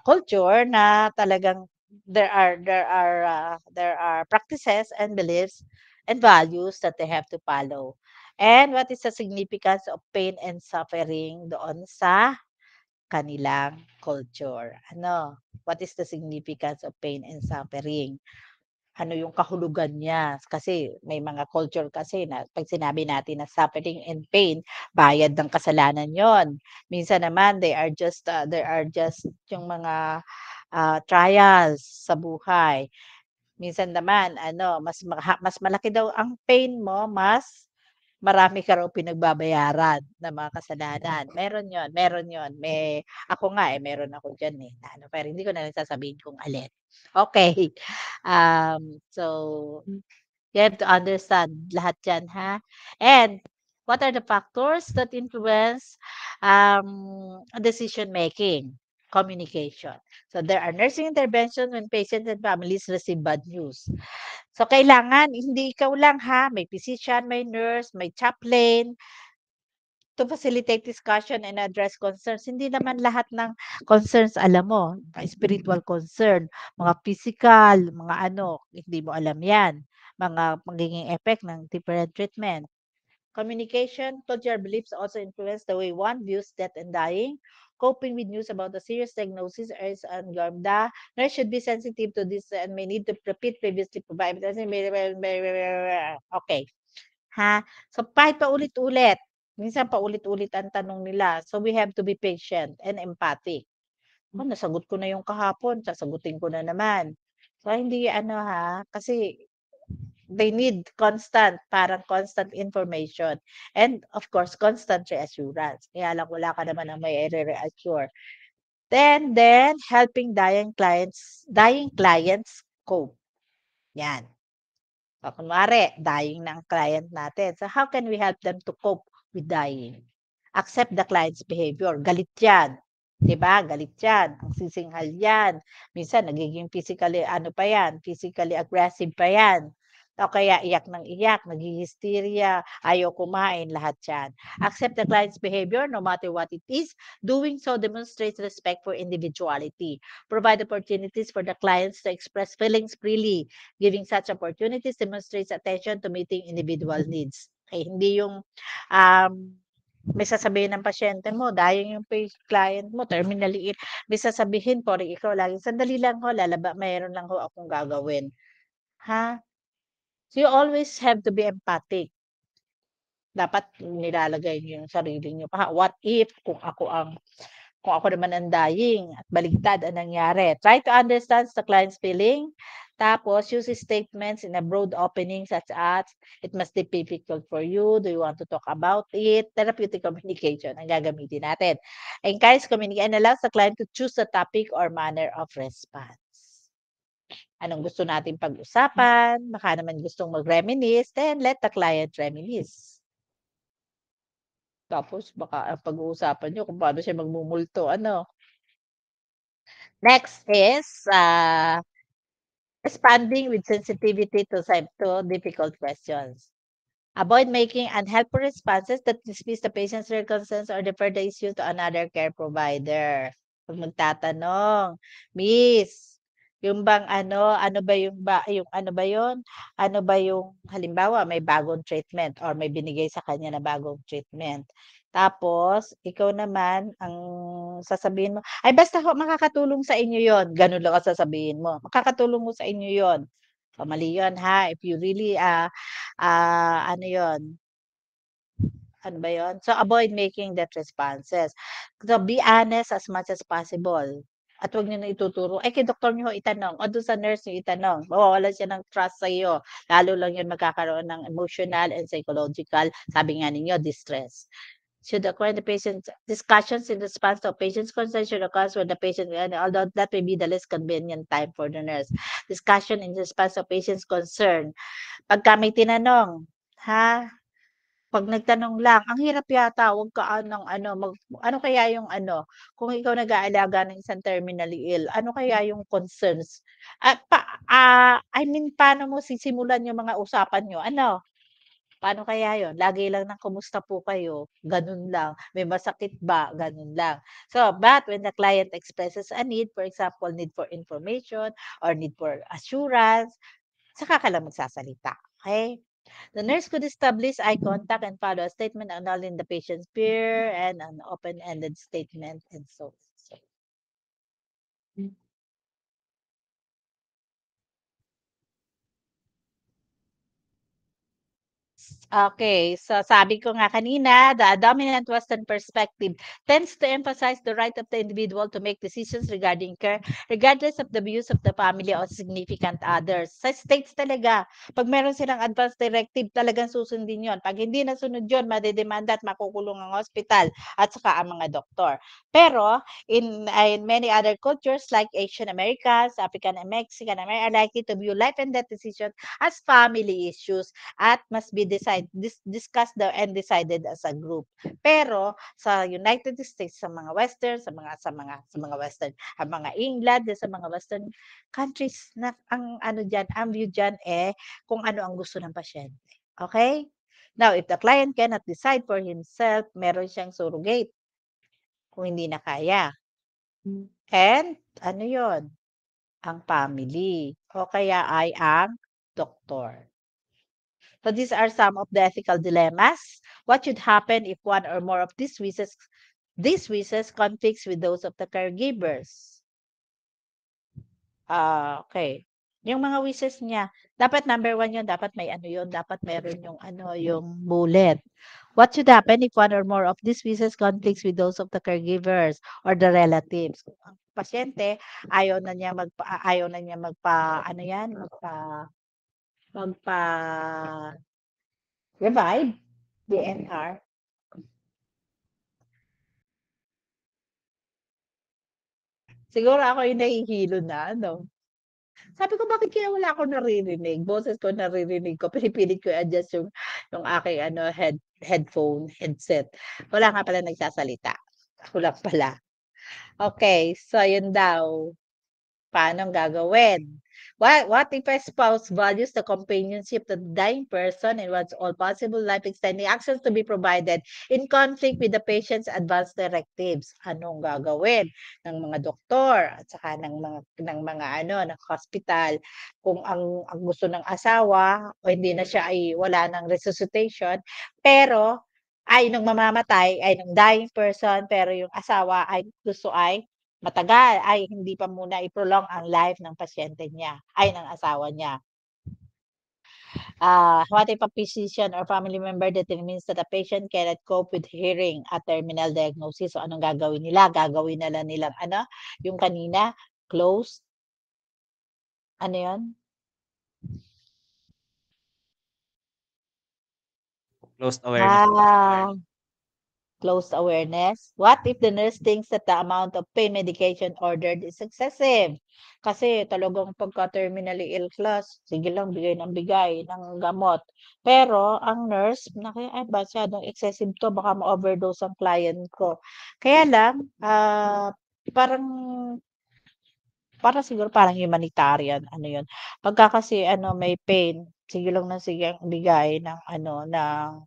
culture na talagang there are practices and beliefs and values that they have to follow. And what is the significance of pain and suffering doon sa kanilang culture? What is the significance of pain and suffering? Ano yung kahulugan niya? Kasi may mga culture kasi na 'pag sinabi natin na suffering and pain, bayad ng kasalanan yon. Minsan naman there are just yung mga, trials sa buhay. Minsan naman mas malaki daw ang pain mo, mas marami ka raw pinagbabayaran na mga kasalanan. Meron yon. Ako nga meron ako dyan na ano, pero hindi ko na lang sasabihin kung alin. Okay. So, you have to understand lahat yan, ha? And, what are the factors that influence decision making? Communication. So, there are nursing intervention when patients and families receive bad news. So, kailangan, hindi ikaw lang ha, may physician, may nurse, may chaplain, to facilitate discussion and address concerns. Hindi naman lahat ng concerns alam mo, spiritual concern, mga physical, mga ano, hindi mo alam yan. Mga magiging effect ng different treatment. Communication, cultural beliefs also influence the way one views death and dying. Coping with news about a serious diagnosis is alarmed. The nurse should be sensitive to this and may need to repeat previously provided. Okay. Ha? So, kahit paulit-ulit, minsan paulit-ulit ang tanong nila. So, we have to be patient and empathic. Oh, nasagot ko na yung kahapon, sasagutin ko na naman. So, hindi kasi they need parang constant information. And of course, constant reassurance. Kaya lang wala ka naman ang may reassure. Then, helping dying clients cope. Yan. So, kunwari, dying ng client natin. So, how can we help them to cope with dying? Accept the client's behavior. Galit yan. Diba? Galit yan. Ang sisinghal yan. Minsan, nagiging physically aggressive pa yan. O kaya iyak ng iyak, naghihisteria, ayaw kumain, lahat yan. Accept the client's behavior no matter what it is. Doing so demonstrates respect for individuality. Provide opportunities for the clients to express feelings freely. Giving such opportunities demonstrates attention to meeting individual needs. Okay, hindi yung may sasabihin ng pasyente mo, dying yung client mo, terminally ill. May sasabihin po, ikaw lagi, sandali lang ho, mayroon lang ho akong gagawin. Ha? So, you always have to be empathic. Dapat nilalagay niyo yung sarili niyo. What if kung ako naman ang dying at baligtad ang nangyari? Try to understand the client's feeling. Tapos, use statements in a broad opening such as, it must be difficult for you. Do you want to talk about it? Therapeutic communication ang gagamitin natin. Encourage communication and allows the client to choose the topic or manner of response. Anong gusto nating pag-usapan? Baka naman gustong mag-reminisce, then let the client reminisce. Tapos baka pag-uusapan nyo kung paano siya magmumulto. Next is responding with sensitivity to difficult questions. Avoid making unhelpful responses that dismiss the patient's real concerns or defer the issue to another care provider. Pag magtatanong, Miss, yung bang ano ba yun? Ano ba yung halimbawa may bagong treatment or may binigay sa kanya na bagong treatment. Tapos, ikaw naman, ang sasabihin mo, ay basta makakatulong sa inyo yon. Ganun lang ang sasabihin mo. Makakatulong mo sa inyo yon. So, mali yun ha. If you really, ano yon? Ano ba yun? So, avoid making that responses. So, be honest as much as possible. At huwag niyo na ituturo, kay doktor niyo itanong, o doon sa nurse niyo itanong. Mawawalan siya ng trust sa iyo. Lalo lang yun magkakaroon ng emotional and psychological, sabi nga ninyo, distress. Should acquire the patient discussions in response to a patient's concern should occur when the patient, although that may be the less convenient time for the nurse. Discussion in response to patient's concern. Pagka may tinanong, pag nagtanong lang, ang hirap yata, wag ka ano kaya yung kung ikaw nag-aalaga ng isang terminally ill, ano kaya yung concerns? Paano mo sisimulan yung mga usapan niyo? Paano kaya yon? Lagi lang ng kumusta po kayo, ganun lang. May masakit ba? Ganun lang. So, but when the client expresses a need, for example, need for information or need for assurance, saka ka lang magsasalita. Okay? The nurse could establish eye contact and follow a statement annulling the patient's fear and an open-ended statement and so. Okay, so sabi ko nga kanina, the dominant Western perspective tends to emphasize the right of the individual to make decisions regarding care, regardless of the views of the family or significant others. Sa states talaga, pag meron silang advance directive, talagang susundin yon. Pag hindi nasunod yon, madedemanda at makukulong ang hospital at saka ang mga doktor. Pero, in many other cultures like Asian Americans, African and Mexican Americans are likely to view life and death decisions as family issues at must be discussed and decided as a group. Pero sa United States, sa mga Western, sa mga Western, ang mga England, sa mga Western countries na ang ano diyan, ang view diyan kung ano ang gusto ng pasyente. Okay? Now, if the client cannot decide for himself, meron siyang surrogate kung hindi na kaya. And ano 'yon? Ang family o kaya ay ang doktor. So these are some of the ethical dilemmas. What should happen if one or more of these wishes conflicts with those of the caregivers? Okay. Yung mga wishes niya, dapat number 1 yun, dapat may ano yun, dapat meron yung ano, yung bullet. What should happen if one or more of these wishes conflicts with those of the caregivers or the relatives? Ang pasyente, ayaw na niya ano yan, magpa-revive, DNR. Siguro ako yung nahihilo na, ano. Sabi ko, bakit kaya wala akong naririnig? Boses ko naririnig ko, pinipilit ko i-adjust yung aking ano, headset. Wala nga pala nagsasalita. Ako lang pala. Okay, so yun daw. Paano gagawin? What if a spouse values the companionship of the dying person and wants all possible life-extending actions to be provided in conflict with the patient's advance directives? Anong gagawin ng mga doktor at saka ng mga ano ng hospital kung ang gusto ng asawa o hindi na siya ay wala ng resuscitation pero ay nung mamamatay ay ng dying person pero yung asawa ay gusto ay matagal ay hindi pa muna i-prolong ang life ng pasyente niya, ay ng asawa niya. What if a physician or family member determines that the patient cannot cope with hearing a terminal diagnosis? So anong gagawin nila? Gagawin na lang nila ano, yung kanina, closed. Ano 'yon? Closed awareness. Closed awareness. What if the nurse thinks that the amount of pain medication ordered is excessive? Kasi talagang pagka terminally ill class, sige lang bigay ng bigay ng gamot. Pero ang nurse, ay masyadong excessive to, baka ma-overdose ang client ko. Kaya lang, parang siguro parang humanitarian, ano yun. Pagka kasi ano, may pain, sige lang na sige ang bigay ng ano, ng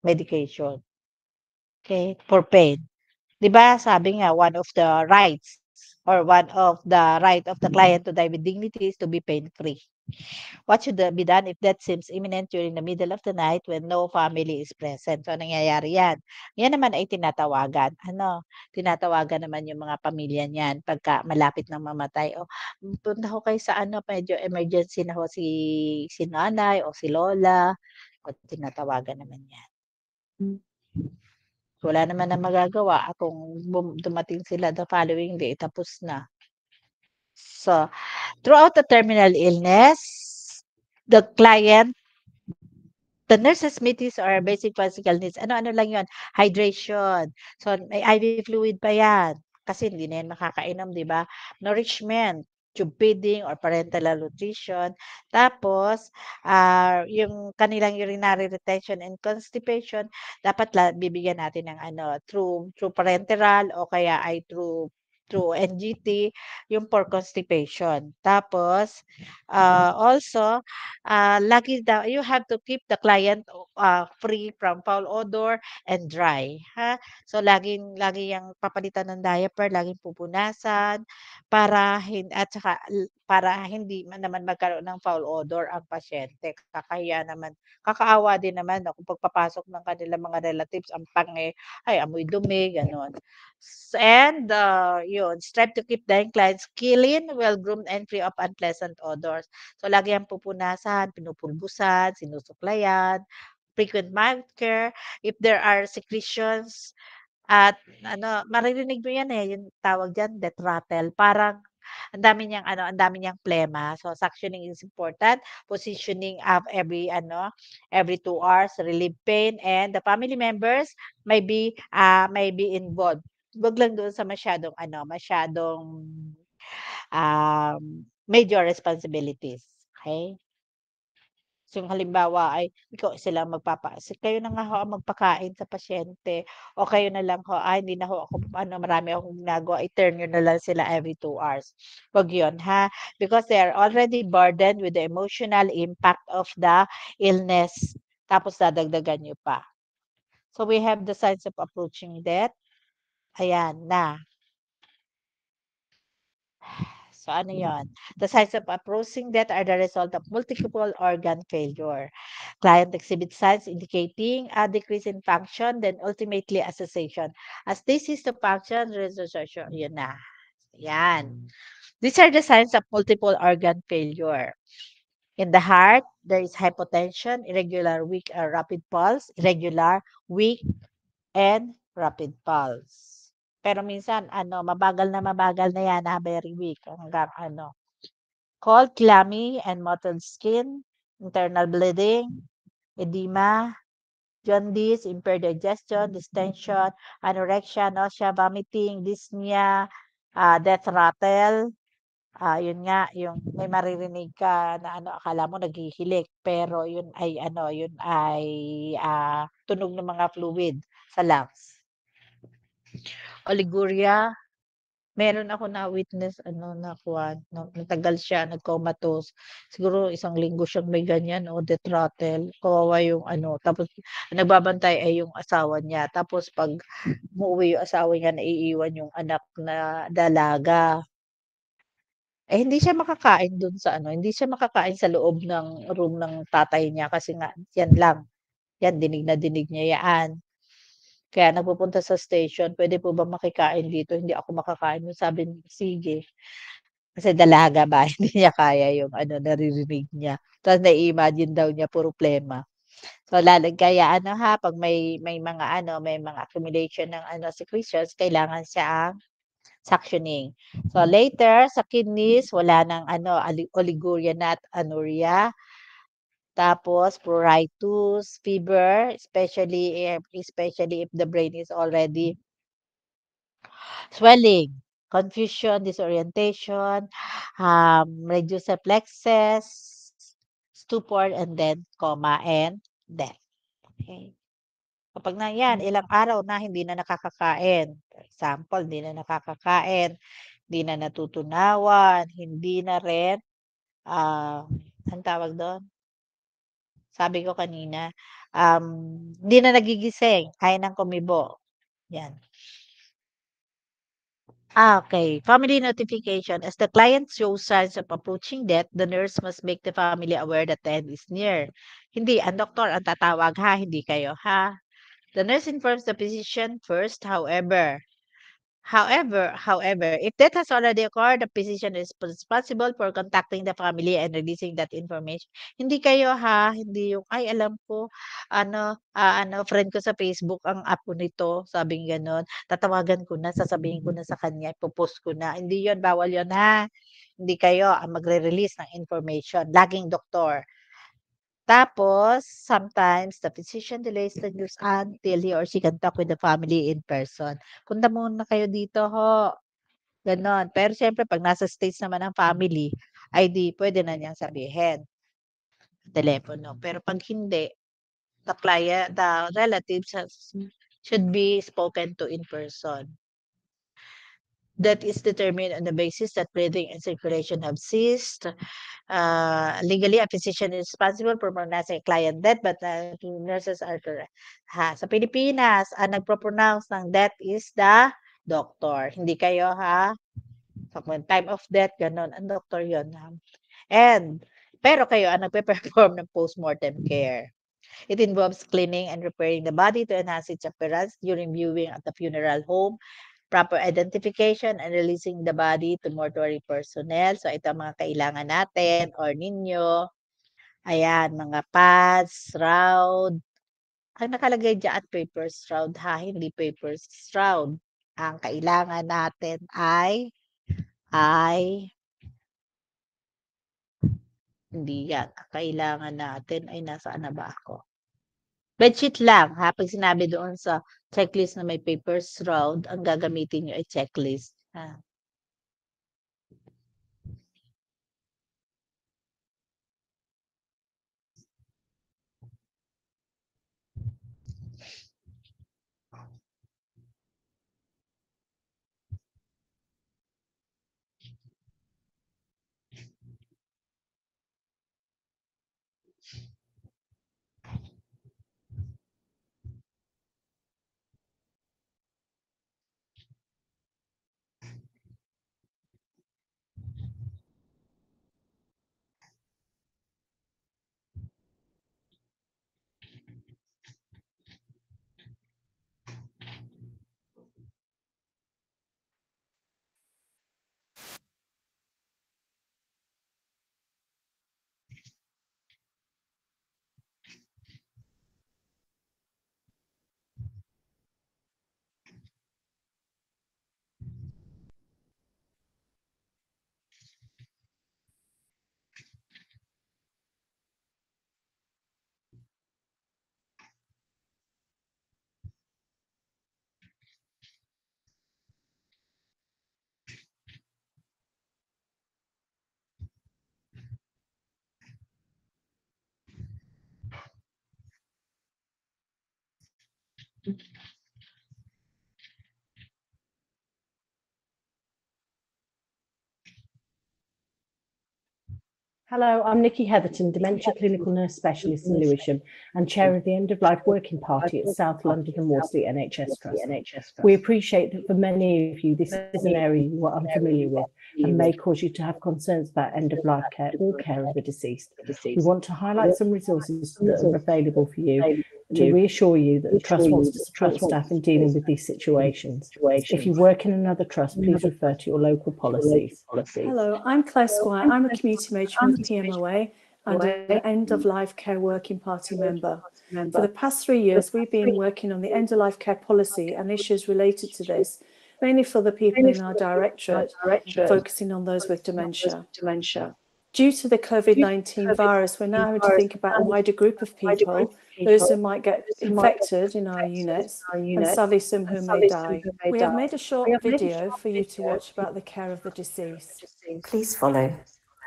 medication. Okay, for pain. 'Di ba sabi nga one of the rights or one of the right of the client to die with dignity is to be pain-free. What should be done if death seems imminent during the middle of the night when no family is present? So, nangyayari yan. Yan naman ay tinatawagan. Tinatawagan naman yung mga pamilya niyan pagka malapit ng mamatay. O, punta ho kayo sa ano, medyo emergency na ho si nanay o si lola. O, tinatawagan naman yan. Wala naman na magagawa kung dumating sila the following day, tapos na. So, throughout the terminal illness, the nurses meet his or basic physical needs. Ano-ano lang yon? Hydration. So, may IV fluid pa yan. Kasi hindi na yan makakainom, di ba? Nourishment, tube feeding or parenteral nutrition. Tapos, yung kanilang urinary retention and constipation, dapat bibigyan natin ng ano, through parenteral o kaya ay through NGT, yung for constipation. Tapos, also, lagi daw, you have to keep the client free from foul odor and dry. Ha? So, lagi yung papalitan ng diaper, laging pupunasan, para hindi man naman magkaroon ng foul odor ang pasyente. Kakahiya naman. Kakaawa din naman kung pagpapasok ng kanilang mga relatives, ang ay amoy dumi, gano'n. And yun, strive to keep dying clients clean, well-groomed, and free of unpleasant odors. So, lagi ang pupunasan, pinupulbusan, sinusuklayan, frequent mild care, if there are secretions at maririnig mo yan, eh, yung tawag diyan, death rattle. Parang ang dami niyang plema. So, suctioning is important. Positioning of every 2 hours, relieve pain, and the family members may be involved. Wag lang doon sa major responsibilities. Okay? So, yung halimbawa ay kayo na nga ho ang magpakain sa pasyente o kayo na lang ho, hindi na ho ako marami akong ginagawa, i-turn niyo na lang sila every 2 hours. Wag yun, ha? Because they are already burdened with the emotional impact of the illness. Tapos dadagdagan niyo pa. So, we have the signs of approaching death. Ayan na. So, ano yon? The signs of approaching death are the result of multiple organ failure. Client exhibits signs indicating a decrease in function, then ultimately a cessation. As this is the function, resuscitation, yun na. Yan. These are the signs of multiple organ failure. In the heart, there is hypotension, irregular, weak, or rapid pulse, irregular, weak, and rapid pulse. Pero minsan, mabagal na yan, very weak. Hanggang cold, clammy, and mottled skin, internal bleeding, edema, jaundice, impaired digestion, distension, anorexia, nausea, vomiting, dyspnea, death rattle. Yun nga, yung may maririnig ka na akala mo naghihilik, pero yun ay tunog ng mga fluid sa lungs. Oliguria, meron ako na-witness natagal siya, nag-comatose. Siguro 1 linggo siyang may ganyan death rattle. Kawawa yung tapos nagbabantay ay yung asawa niya. Tapos 'pag umuuwi yung asawa niya, naiiwan yung anak na dalaga. Eh, hindi siya makakain dun sa hindi siya makakain sa loob ng room ng tatay niya kasi nga yan lang, yan dinig na dinig niya yan. Kaya nagpupunta sa station, "Puwede po ba makikain dito? Hindi ako makakain." Sabi niya, "Sige." Kasi dalaga ba, hindi niya kaya yung naririnig niya. Tapos nai-imagine daw niya puro plema. So, kaya 'pag may mga accumulation ng secretions, kailangan siyang suctioning. So, later sa kidneys, wala ng oliguria na at anuria. Tapos pruritus, fever, especially if the brain is already swelling, confusion, disorientation, reduced reflexes, stupor, and then coma and death. Okay. Kapag ilang araw na hindi na nakakakain. For example, hindi na nakakakain, hindi na natutunawan, hindi na rin, anong tawag doon? Sabi ko kanina, hindi na nagigising, kaya ng kumibo. Yan. Okay. Family notification. As the client shows signs of approaching death, the nurse must make the family aware that the end is near. Hindi, ang doktor ang tatawag ha, hindi kayo ha. The nurse informs the physician first, however, if death has already occurred, the physician is responsible for contacting the family and releasing that information. Hindi kayo ha, hindi yung, ay alam ko, friend ko sa Facebook ang app ko nito, sabing gano'n, tatawagan ko na, sasabihin ko na sa kanya, ipo-post ko na. Hindi yon, bawal yon ha. Hindi kayo ang magre-release ng information, laging doktor. Tapos, sometimes the physician delays the news until he or she can talk with the family in person. Punta muna kayo dito ho. Ganon. Pero siyempre, pag nasa States naman ang family, ay di pwede na niyang sabihin. Telepono. Pero pag hindi, the relatives should be spoken to in person. That is determined on the basis that breathing and circulation have ceased. Legally, a physician is responsible for pronouncing a client death, but nurses are correct. Sa Pilipinas, ang nagpo-pronounce ng death is the doctor. Hindi kayo ha. So, when time of death, ganun. Ang doctor yun. Pero kayo ang nagpe-perform ng postmortem care. It involves cleaning and repairing the body to enhance its appearance during viewing at the funeral home, proper identification and releasing the body to mortuary personnel. So, ito ang mga kailangan natin or ninyo. Ayan, mga pads, shroud, Ang nakalagay diyan at paper shroud ha, hindi paper shroud. Ang kailangan natin ay hindi yan. Ang kailangan natin ay nasaan na ba ako? Bedsheet lang ha. Pag sinabi doon sa checklist na may paper shroud, ang gagamitin nyo ay checklist. Ha? Hello, I'm Nikki Heatherton, Dementia Clinical Nurse Specialist in Lewisham and Chair of the End of Life Working Party at South London and Worsley NHS Trust. We appreciate that for many of you, this is an area you are unfamiliar with and may cause you to have concerns about end of life care or care of the deceased. We want to highlight some resources that are available for you to reassure you that the Trust wants to support staff in dealing with these situations. If you work in another trust, please refer to your local policies. Hello, I'm Claire Squire. I'm a community matron with PMOA and an End of Life Care Working Party member. For the past 3 years, we've been working on the end of life care policy and issues related to this, mainly for the people in our directorate, focusing on those with dementia. Due to the COVID-19 virus, we're now having to think about a wider group of people, those who might get infected in our units, and sadly some who may die. We have made a short video for you to watch about the care of the deceased. Please follow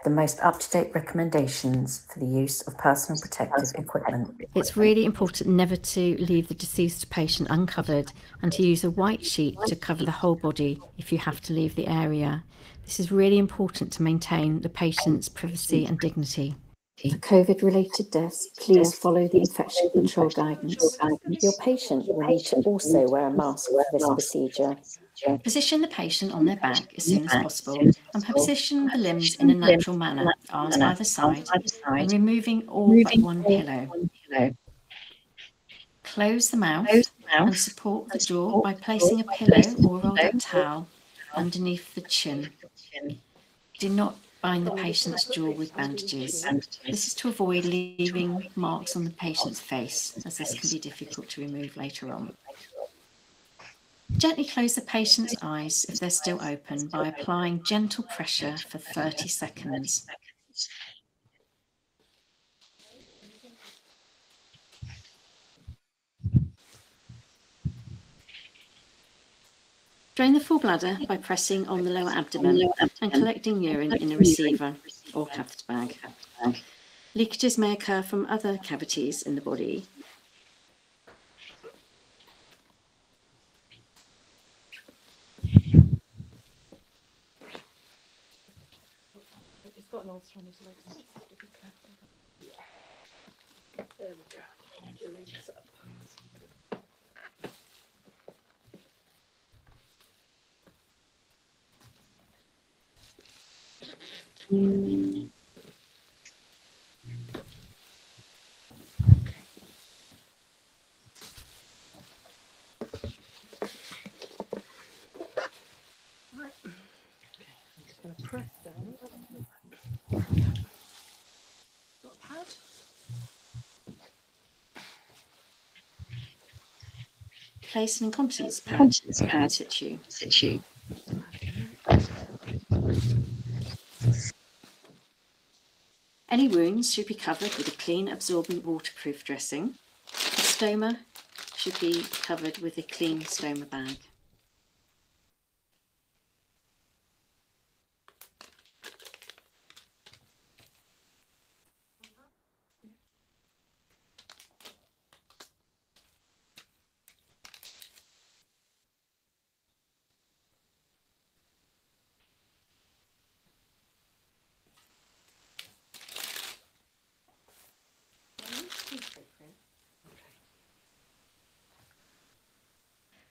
the most up-to-date recommendations for the use of personal protective equipment. It's really important never to leave the deceased patient uncovered and to use a white sheet to cover the whole body if you have to leave the area. This is really important to maintain the patient's privacy and dignity. For COVID-related deaths, please follow the infection control guidance. Your patient will need to also wear a mask for this procedure. Position the patient on their back as soon as possible and position the limbs in a natural manner, arms either side, and removing all but one pillow. Close the mouth and support the jaw by placing a pillow or rolled up towel underneath the chin. Do not bind the patient's jaw with bandages. This is to avoid leaving marks on the patient's face, as this can be difficult to remove later on. Gently close the patient's eyes if they're still open by applying gentle pressure for 30 seconds. Drain the full bladder by pressing on the lower abdomen and collecting urine in a receiver or catheter bag. Leakages may occur from other cavities in the body. It's got an ulcer on his legs. There we go. Your legs up. Press down. Got a pad? Place an incontinence pad in situ. Any wounds should be covered with a clean, absorbent, waterproof dressing. The stoma should be covered with a clean stoma bag.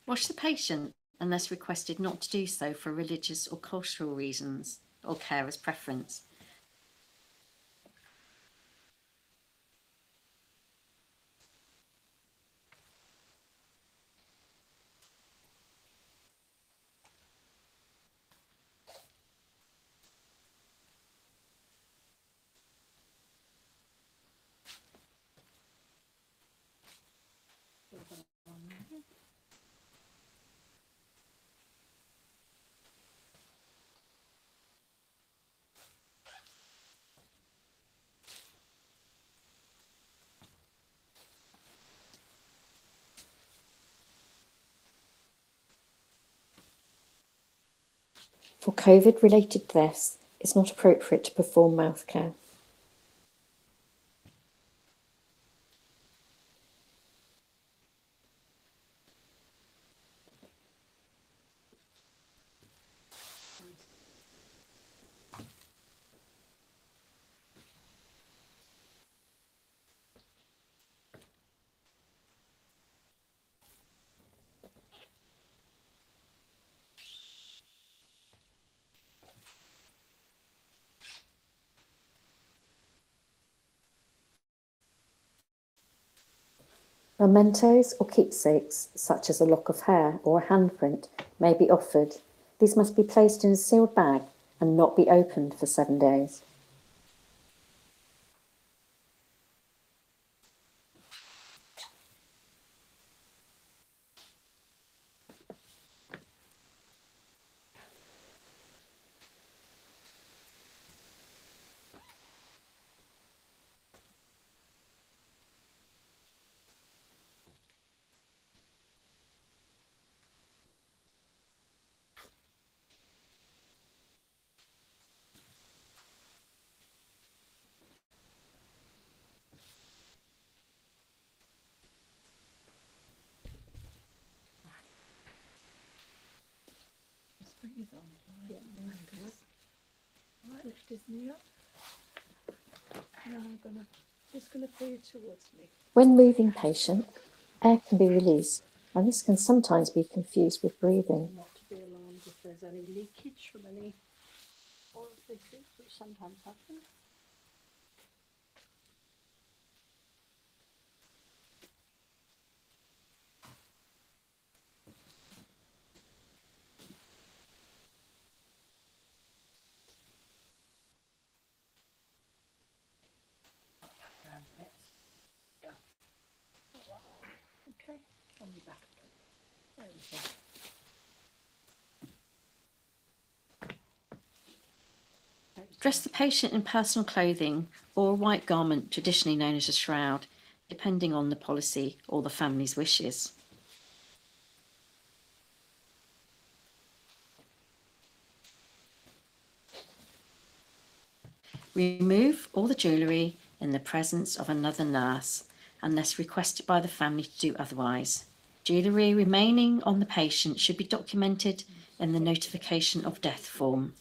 Wash the patient unless requested not to do so for religious or cultural reasons or carer's preference. For COVID-related deaths, it's not appropriate to perform mouth care. Mementos or keepsakes, such as a lock of hair or a handprint, may be offered. These must be placed in a sealed bag and not be opened for 7 days. Lift his knee up. Now I'm just gonna pull you towards me. When moving patient, air can be released, and this can sometimes be confused with breathing. Not to be alarmed if there's any leakage from any orifices, which sometimes happen. Okay, on your back. There we go. Dress the patient in personal clothing or a white garment traditionally known as a shroud, depending on the policy or the family's wishes. Remove all the jewellery in the presence of another nurse, unless requested by the family to do otherwise. Jewellery remaining on the patient should be documented in the notification of death form.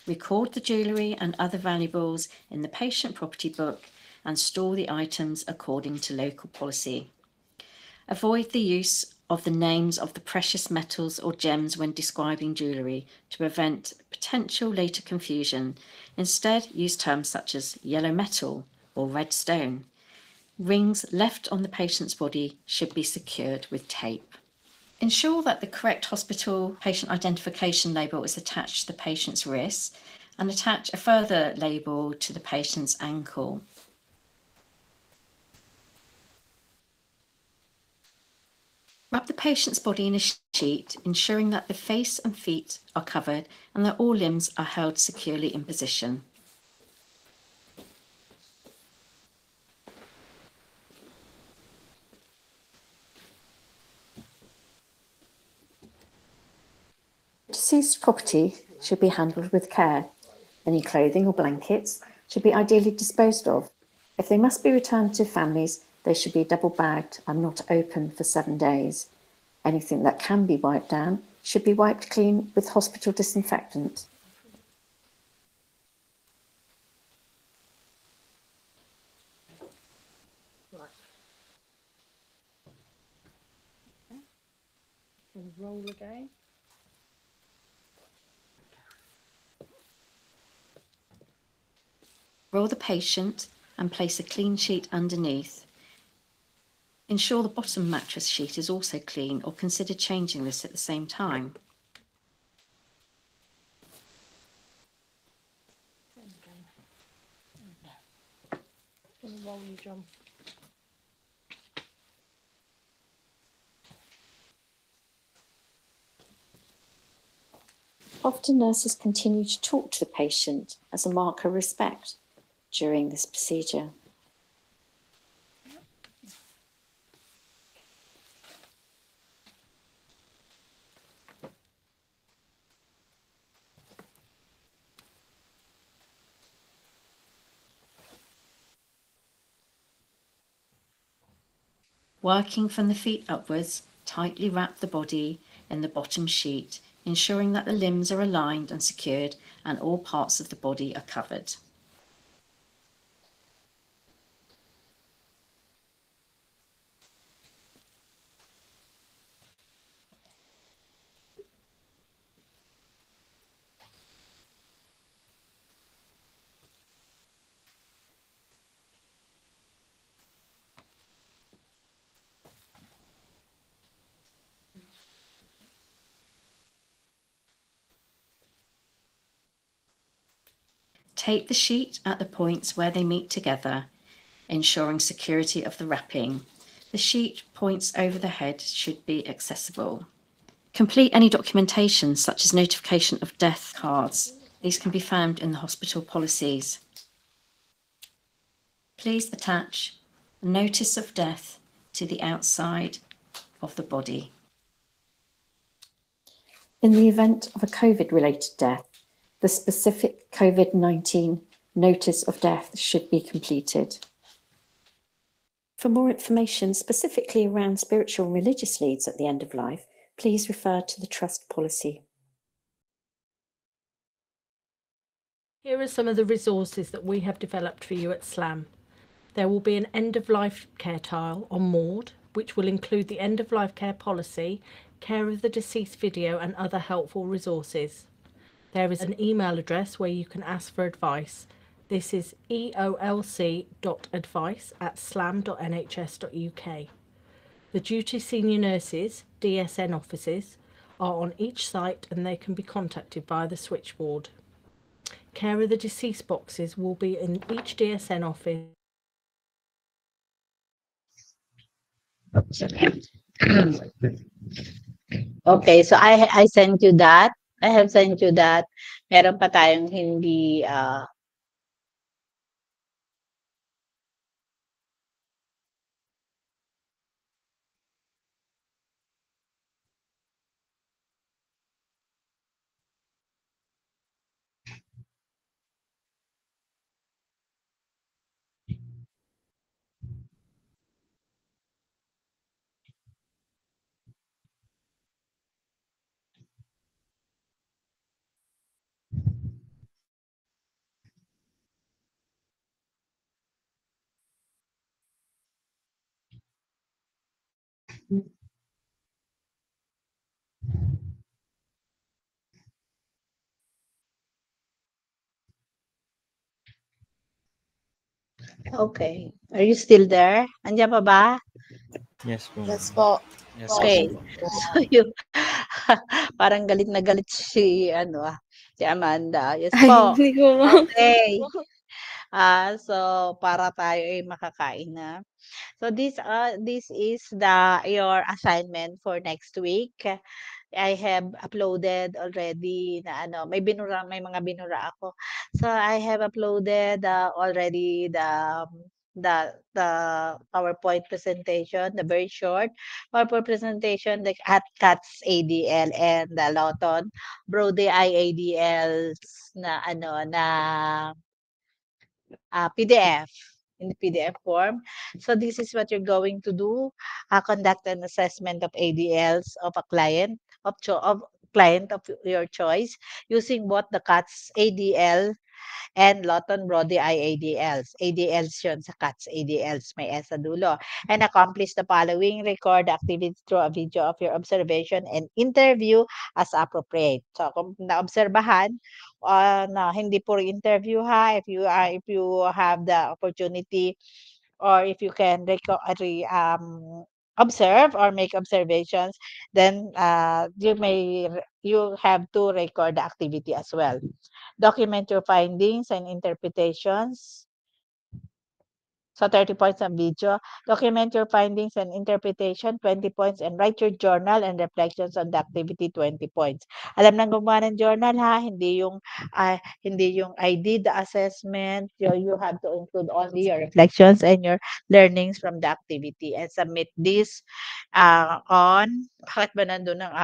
Record the jewellery and other valuables in the patient property book and store the items according to local policy. Avoid the use of the names of the precious metals or gems when describing jewellery to prevent potential later confusion. Instead, use terms such as yellow metal or red stone. Rings left on the patient's body should be secured with tape. Ensure that the correct hospital patient identification label is attached to the patient's wrist and attach a further label to the patient's ankle. Wrap the patient's body in a sheet, ensuring that the face and feet are covered and that all limbs are held securely in position. Deceased property should be handled with care. Any clothing or blankets should be ideally disposed of. If they must be returned to families, they should be double bagged and not open for 7 days. Anything that can be wiped down should be wiped clean with hospital disinfectant. And roll again. Roll the patient and place a clean sheet underneath. Ensure the bottom mattress sheet is also clean or consider changing this at the same time. Roll you, John. Often nurses continue to talk to the patient as a mark of respect during this procedure. Working from the feet upwards, tightly wrap the body in the bottom sheet, ensuring that the limbs are aligned and secured and all parts of the body are covered. Tape the sheet at the points where they meet together, ensuring security of the wrapping. The sheet points over the head should be accessible. Complete any documentation such as notification of death cards. These can be found in the hospital policies. Please attach a notice of death to the outside of the body. In the event of a COVID-related death, the specific COVID-19 notice of death should be completed. For more information specifically around spiritual and religious leads at the end of life, please refer to the Trust policy. Here are some of the resources that we have developed for you at SLAM. There will be an end-of-life care tile on Maud, which will include the end-of-life care policy, care of the deceased video and other helpful resources. There is an email address where you can ask for advice. This is eolc.advice@slam.nhs.uk. The duty senior nurses, DSN offices, are on each site and they can be contacted via the switchboard. Care of the deceased boxes will be in each DSN office. Okay, so I sent you that. I have sent you that. Meron pa tayong hindi Okay. Are you still there? Andiyan pa ba? Yes po. Yes po. Yes, Okay. po. So yung parang galit na galit si si Amanda. Yes Ay, po. hindi ko ma- Okay. So para tayo ay makakain na. So this is your assignment for next week. I have uploaded already na may mga binura ako. So I have uploaded already the PowerPoint presentation, the very short PowerPoint presentation like at CATS ADL and the Lawton Brody IADLs na PDF in the PDF form. So this is what you're going to do. Conduct an assessment of ADLs of a client of client of your choice using both the CATS ADL and Lawton Brody IADLs. ADLs yun sa CATS ADLs, may S sa dulo. And accomplish the following. Record the activities through a video of your observation and interview as appropriate. So kung naobserbahan, na hindi puro interview ha, if you have the opportunity or if you can observe or make observations, then you have to record the activity as well. Document your findings and interpretations. So 30 points on video. Document your findings and interpretation, 20 points. And write your journal and reflections on the activity, 20 points. Alam nang gumawa ng journal ha, hindi yung I did the assessment. You have to include only your reflections and your learnings from the activity and submit this bakit ba nandun ang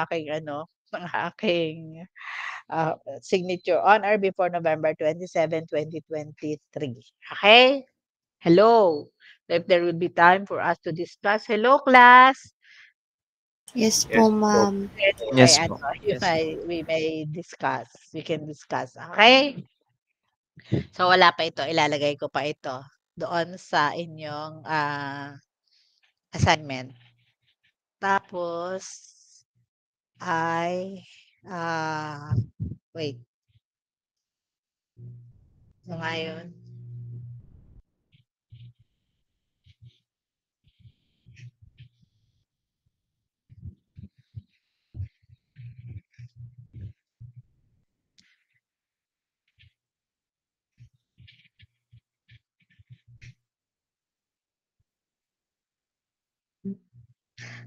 aking signature on or before November 27, 2023. Okay? Hello. If there will be time for us to discuss. Hello, class. Yes po, ma'am. Yes po. We may discuss. We can discuss. Okay? So, wala pa ito. Ilalagay ko pa ito doon sa inyong assignment. Tapos, wait. So, ngayon,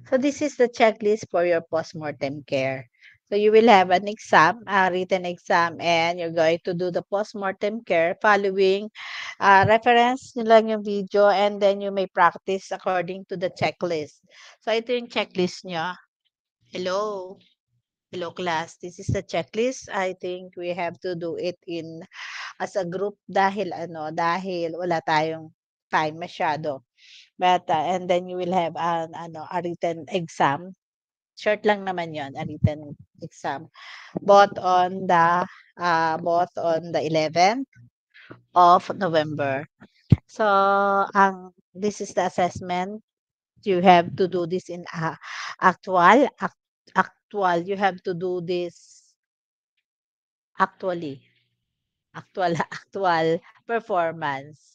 so this is the checklist for your postmortem care. So you will have an exam, a written exam, and you're going to do the postmortem care following reference nyo lang yung video and then you may practice according to the checklist. So ito yung checklist nyo. Hello. Hello class. This is the checklist. I think we have to do it as a group dahil wala tayong time masyado. But and then you will have a written exam. Short lang naman 'yon, a written exam. Both on the 11th of November. So this is the assessment. You have to do this in actual. You have to do this actual performance.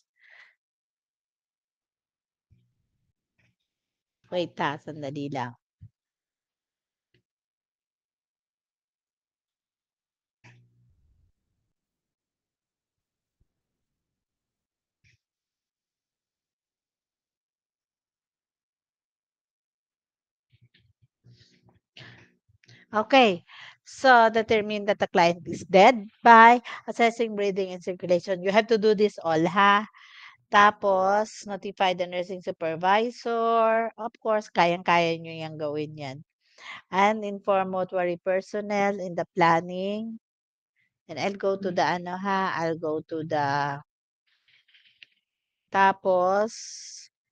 Wait sandali lang. Okay. So determine that the client is dead by assessing breathing and circulation. You have to do this all, ha? Tapos, notify the nursing supervisor. Of course, kayang-kaya nyo yung gawin yan. And inform mortuary personnel in the planning. And I'll go to the I'll go to the tapos,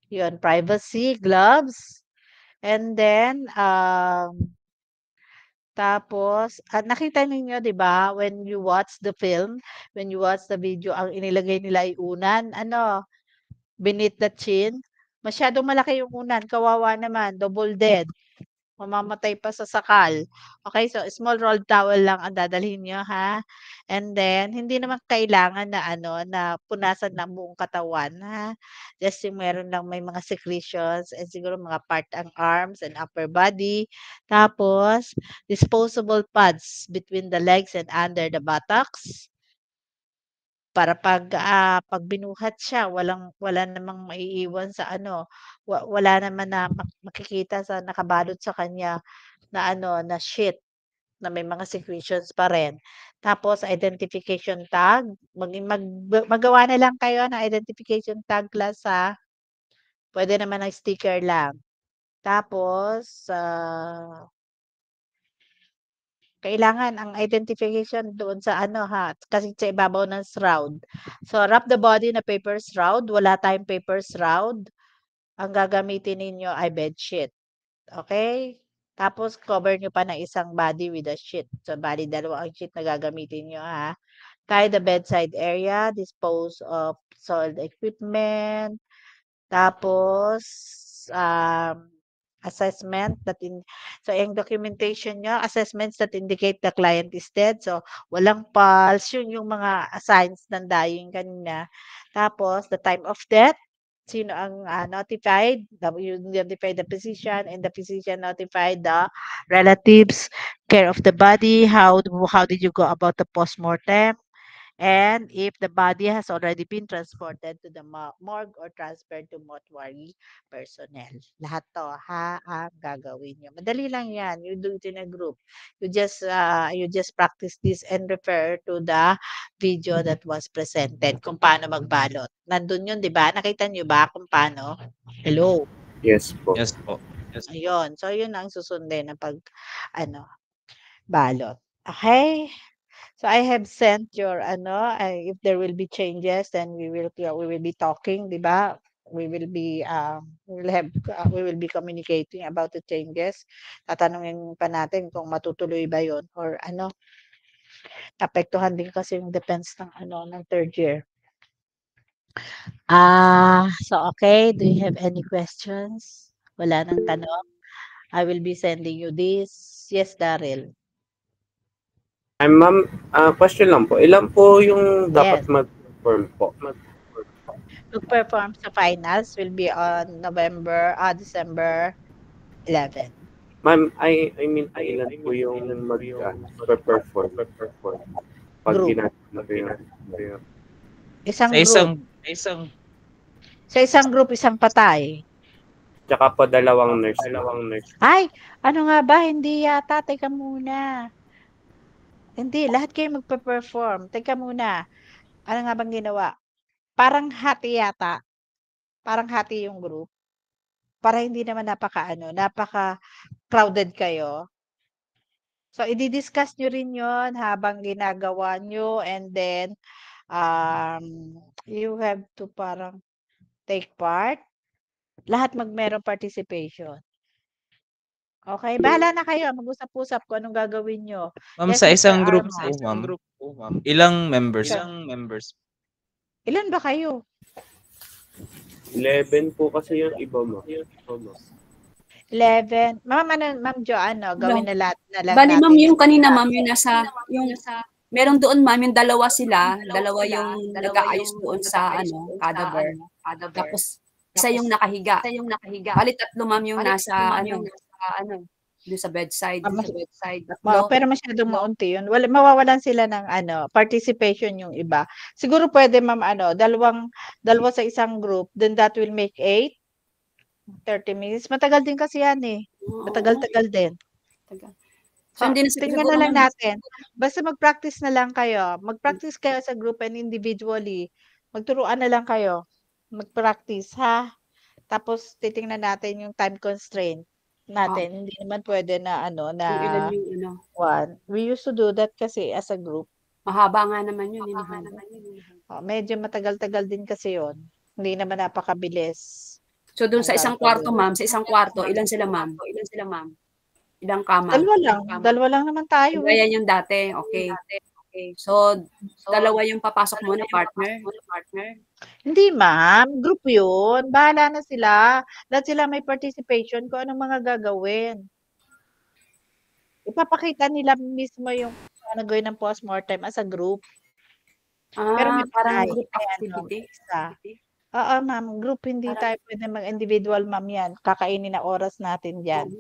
yun, privacy, gloves. And then, tapos, nakita ninyo, di ba, when you watch the film, when you watch the video, ang inilagay nila ay unan, beneath the chin. Masyadong malaki yung unan, kawawa naman, double dead. Mamamatay pa sa sakal. Okay, so small rolled towel lang ang dadalhin nyo, ha? And then, hindi naman kailangan na punasan ng buong katawan, ha? Just yung meron lang may mga secretions and siguro mga part ang arms and upper body. Tapos, disposable pads between the legs and under the buttocks. Para pag binuhat siya wala namang maiiwan sa ano, wala naman na makikita sa nakabalot sa kanya na ano, na sheet na may mga secretions pa rin. Tapos identification tag, magawa na lang kayo ng identification tag class ha. Puwede naman ng sticker lang. Tapos, kailangan ang identification doon sa ano ha, kasi sa ibabaw ng shroud. So, wrap the body in a paper shroud. Wala tayong paper shroud. Ang gagamitin ninyo ay bedsheet. Okay? Tapos, cover nyo pa ng isang body with a sheet. So, bali, 2 ang sheet na gagamitin nyo ha. Tie the bedside area, dispose of soiled equipment, tapos, assessment so yung documentation niyo, assessments that indicate the client is dead. So, walang pulse, yun yung mga signs ng dying kanina. Tapos, the time of death, sino ang notified? You notify the physician and the physician notified the relatives, care of the body, how did you go about the postmortem? And if the body has already been transported to the morgue or transferred to mortuary personnel. Lahat to ha ang gagawin niyo. Madali lang 'yan. You do it in a group. You just practice this and refer to the video that was presented kung paano magbalot. Nandun 'yun, 'di ba? Nakita niyo ba kung paano? Hello. Yes po. Yes po. Ayun. So 'yun ang susundin ng balot. Okay? So I have sent your if there will be changes, then we will be talking, 'di ba? We will be communicating about the changes. Tatanungin pa natin kung matutuloy ba 'yon or apektuhan din kasi yung defense ng third year. So okay, do you have any questions? Wala nang tanong. I will be sending you this. Yes, Daryl. Ma'am, question lang po. Ilan po yung dapat Yes. mag-perform po? Mag-perform sa finals will be on December 11. Ma'am, I mean, ilan po yung mag-perform? Pag Group. ginagawa yun. Isang Sa group. Sa isang group, isang patay. Tsaka po dalawang nurse. Ay, ano nga ba? Hindi yata. Teka muna. Hindi, lahat kayo magpe-perform. Teka muna. Ano nga bang ginawa? Parang hati yata. Parang hati yung group. Para hindi naman napaka-crowded kayo. So, i-discuss nyo rin yon habang ginagawa nyo and then you have to parang take part. Lahat merong participation. Okay, bahala na kayo. Mag-usap-usap kung anong gagawin nyo. Ma'am, Yes, sa Mr. isang group Armand. po, ma'am, ilang members? Ilan ba kayo? 11 po kasi yung iba mo. 11. Ma'am Jo, gawin na lahat na lang Bali, natin. ma'am, yung kanina, ma'am, meron doon, ma'am, yung dalawa yung nag-aayos doon sa, cadaver. Tapos, isa yung nakahiga. Bali, 3, ma'am, yung nasa, doon sa bedside. Pero masyadong maunti yun. Mawawalan sila ng participation yung iba. Siguro pwede, ma'am, dalawa sa isang group, then that will make 8. 30 minutes. Matagal din kasi yan eh. Matagal-tagal din. So, tingnan na lang natin. Basta mag-practice na lang kayo. Mag-practice kayo sa group and individually. Magturuan na lang kayo. Mag-practice, ha? Tapos, titingnan natin yung time constraint natin. Hindi naman pwede na one. We used to do that kasi as a group. Mahaba nga naman yun. Medyo matagal-tagal din kasi yun. Hindi naman napakabilis. So, doon sa isang kwarto, ma'am, ilan sila, ma'am? Ilang kama? Dalawa lang naman tayo. Kaya yung dati, okay. So, dalawa yung papasok mo na partner? Hindi, ma'am. Group yun. Bahala na sila. Lahat sila may participation kung anong mga gagawin. Ipapakita nila mismo yung gawin ng postmortem as a group. Pero may parang patay. group activity. Oo, ma'am. Group, hindi tayo pwede mag-individual, ma'am, yan. Kakainin na oras natin dyan.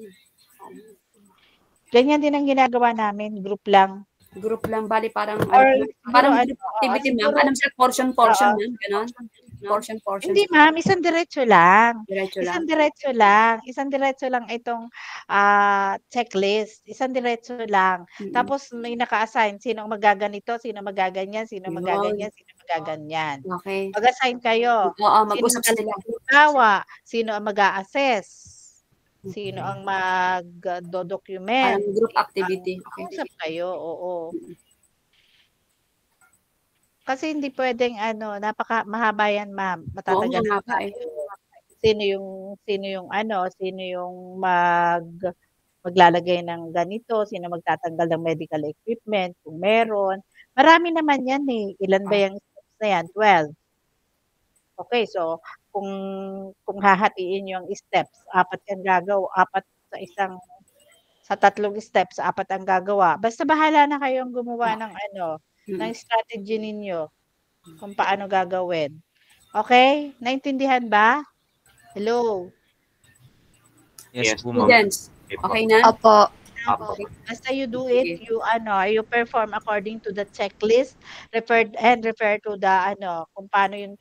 Ganyan din ang ginagawa namin. Group lang. Group lang, bali parang Or parang siguro group activity, ma'am. siguro Alam sa portion, oo. ma'am, gano'n? Portion. Hindi ma'am, isang diretso lang. Diretso lang. Isang diretso lang itong, checklist, isang diretso lang. Tapos may naka-assign, sino ang magaganito, sino magaganyan, sino magaganyan, Yun. sino magaganyan. Okay. Mag-assign kayo. Oo, Sino mag-usap sila. halimbawa, sino ang mag-a-assess, sino ang Parang magdo-document. group activity. Okay. Mag-usap kayo, oo. Kasi hindi puwedeng mahaba yan ma'am, Oo, matatagal mahaba eh. Sino yung sino yung maglalagay ng ganito, sino magtatanggal ng medical equipment kung meron. Marami naman yan eh. Ilan ba yung steps na yan? 12. Okay, so kung hahatiin yung steps, 4 ang gagawa, 4 sa 3 steps, 4 ang gagawa. Basta bahala na kayong gumawa ng ng strategy ninyo kung paano gagawin. Okay? Naintindihan ba? Hello? Yes po, ma'am. Students, okay na? Opo. Basta you do it, you perform according to the checklist, refer to the kung paano yung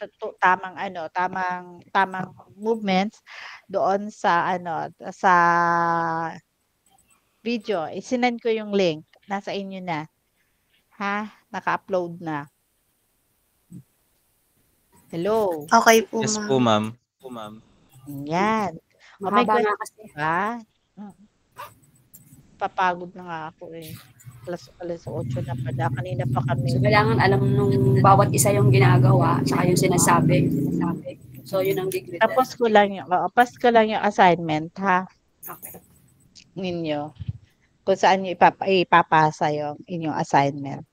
tamang movements doon sa sa video. Isinend ko yung link. Nasa inyo na. Ha? Naka-upload na. Hello? Okay po, Yes ma'am. po, ma'am. Yan. O, may Mahaba nga question kasi. ba? Papagod na nga ako eh. Alas 8 na pala. Kanina pa kami. So, kailangan alam nung bawat isa yung ginagawa, tsaka yung sinasabi. So, yun ang degree. Tapos ko lang yung assignment, ha? Okay. Ninyo. Kung saan nyo ipapasa yung inyong assignment.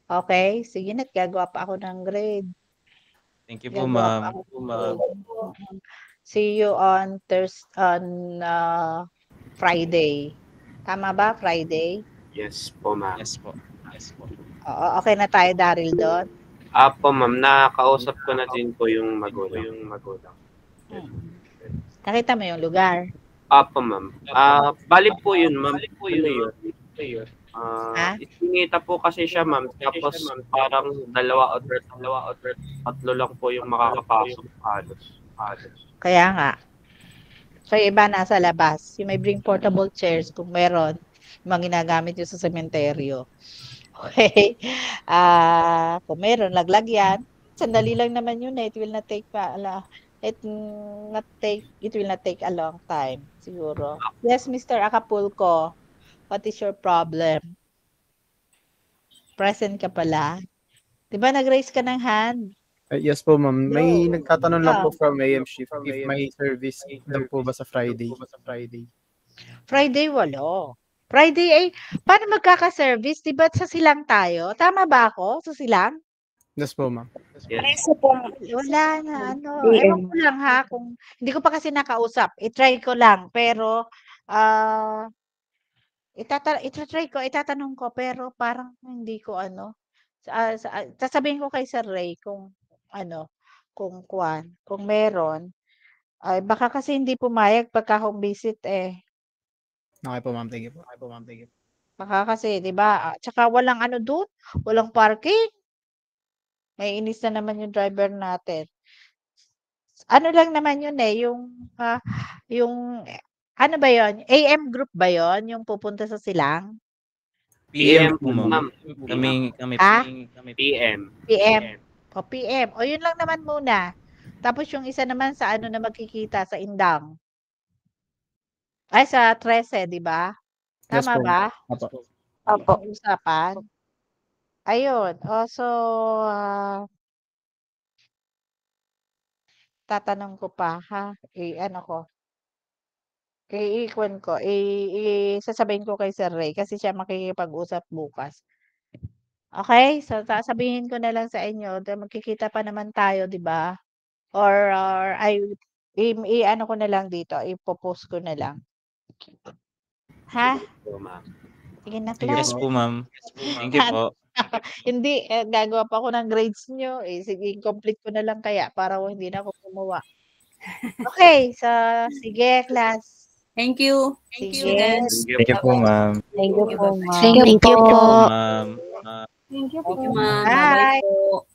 Okay? Sige na, gagawa pa ako ng grade. Thank you po, ma'am. See you on Friday. Tama ba? Friday? Yes po, ma'am. Yes po. Oo, okay na tayo, Daryl, doon? Apo, ma'am. Nakausap ko na din po yung magulang. Nakita mo yung lugar? Apo, ma'am. Bali po yun, ma'am. Isinita po kasi siya, ma'am. Tapos parang 2 o 3 lang po yung makakapasok. Halos. Kaya nga. So, yung iba nasa labas. You may bring portable chairs kung meron. Yung mga ginagamit yun sa sementeryo. Okay? Kung meron, laglag yan. Sandali lang naman yun eh. It will not take a long time. Siguro. Yes, Mr. Acapulco. What is your problem? Present ka pala. Diba nag-raise ka ng hand? Yes po, ma'am. May nagtatanong lang po Ah. from AM Shift if may service daw po ba sa Friday? Friday, wala. Friday ay, paano magkaka-service? Diba sa silang tayo? Tama ba ako? Sa silang? Yes po, ma'am. Wala na, ewan ko lang ha, kung, hindi ko pa kasi nakausap. I-try ko lang, pero, itatanong ko, pero parang hindi ko sasabihin ko kay Sir Ray kung kung meron, ay baka kasi hindi pumayag pagka home visit eh. Okay po, ma'am. Thank you po. Baka kasi, 'di ba? Tsaka walang doon, walang parking. May inis na naman yung driver natin. Ano lang naman yun eh, yung ano ba yon? AM group ba yon? Yung pupunta sa silang? PM po, ma'am. Kami Ha? PM. O PM. O yun lang naman muna. Tapos yung isa naman sa na magkikita sa Indang. Ay, sa 13, di ba? Yes Tama po. ba? Opo. Yung usapan? Ayun. O, so, tatanong ko pa, ha? Sasabihin ko kay Sir Ray kasi siya makikipag-usap bukas. Okay? So, sasabihin ko na lang sa inyo, magkikita pa naman tayo, di ba? Or ko na lang dito, ipopost ko na lang. Ha? Sige na, Yes class. po, ma'am. Thank you po. Hindi, gagawa pa ako ng grades nyo. Sige, complete ko na lang kaya para hindi na ako gumawa. Okay, so sige, class. Thank you. Students. Thank you po, ma'am. Thank you po, ma'am. Thank you po. Ma'am. Thank you Thank you, po. ma'am. Bye. Bye-bye po.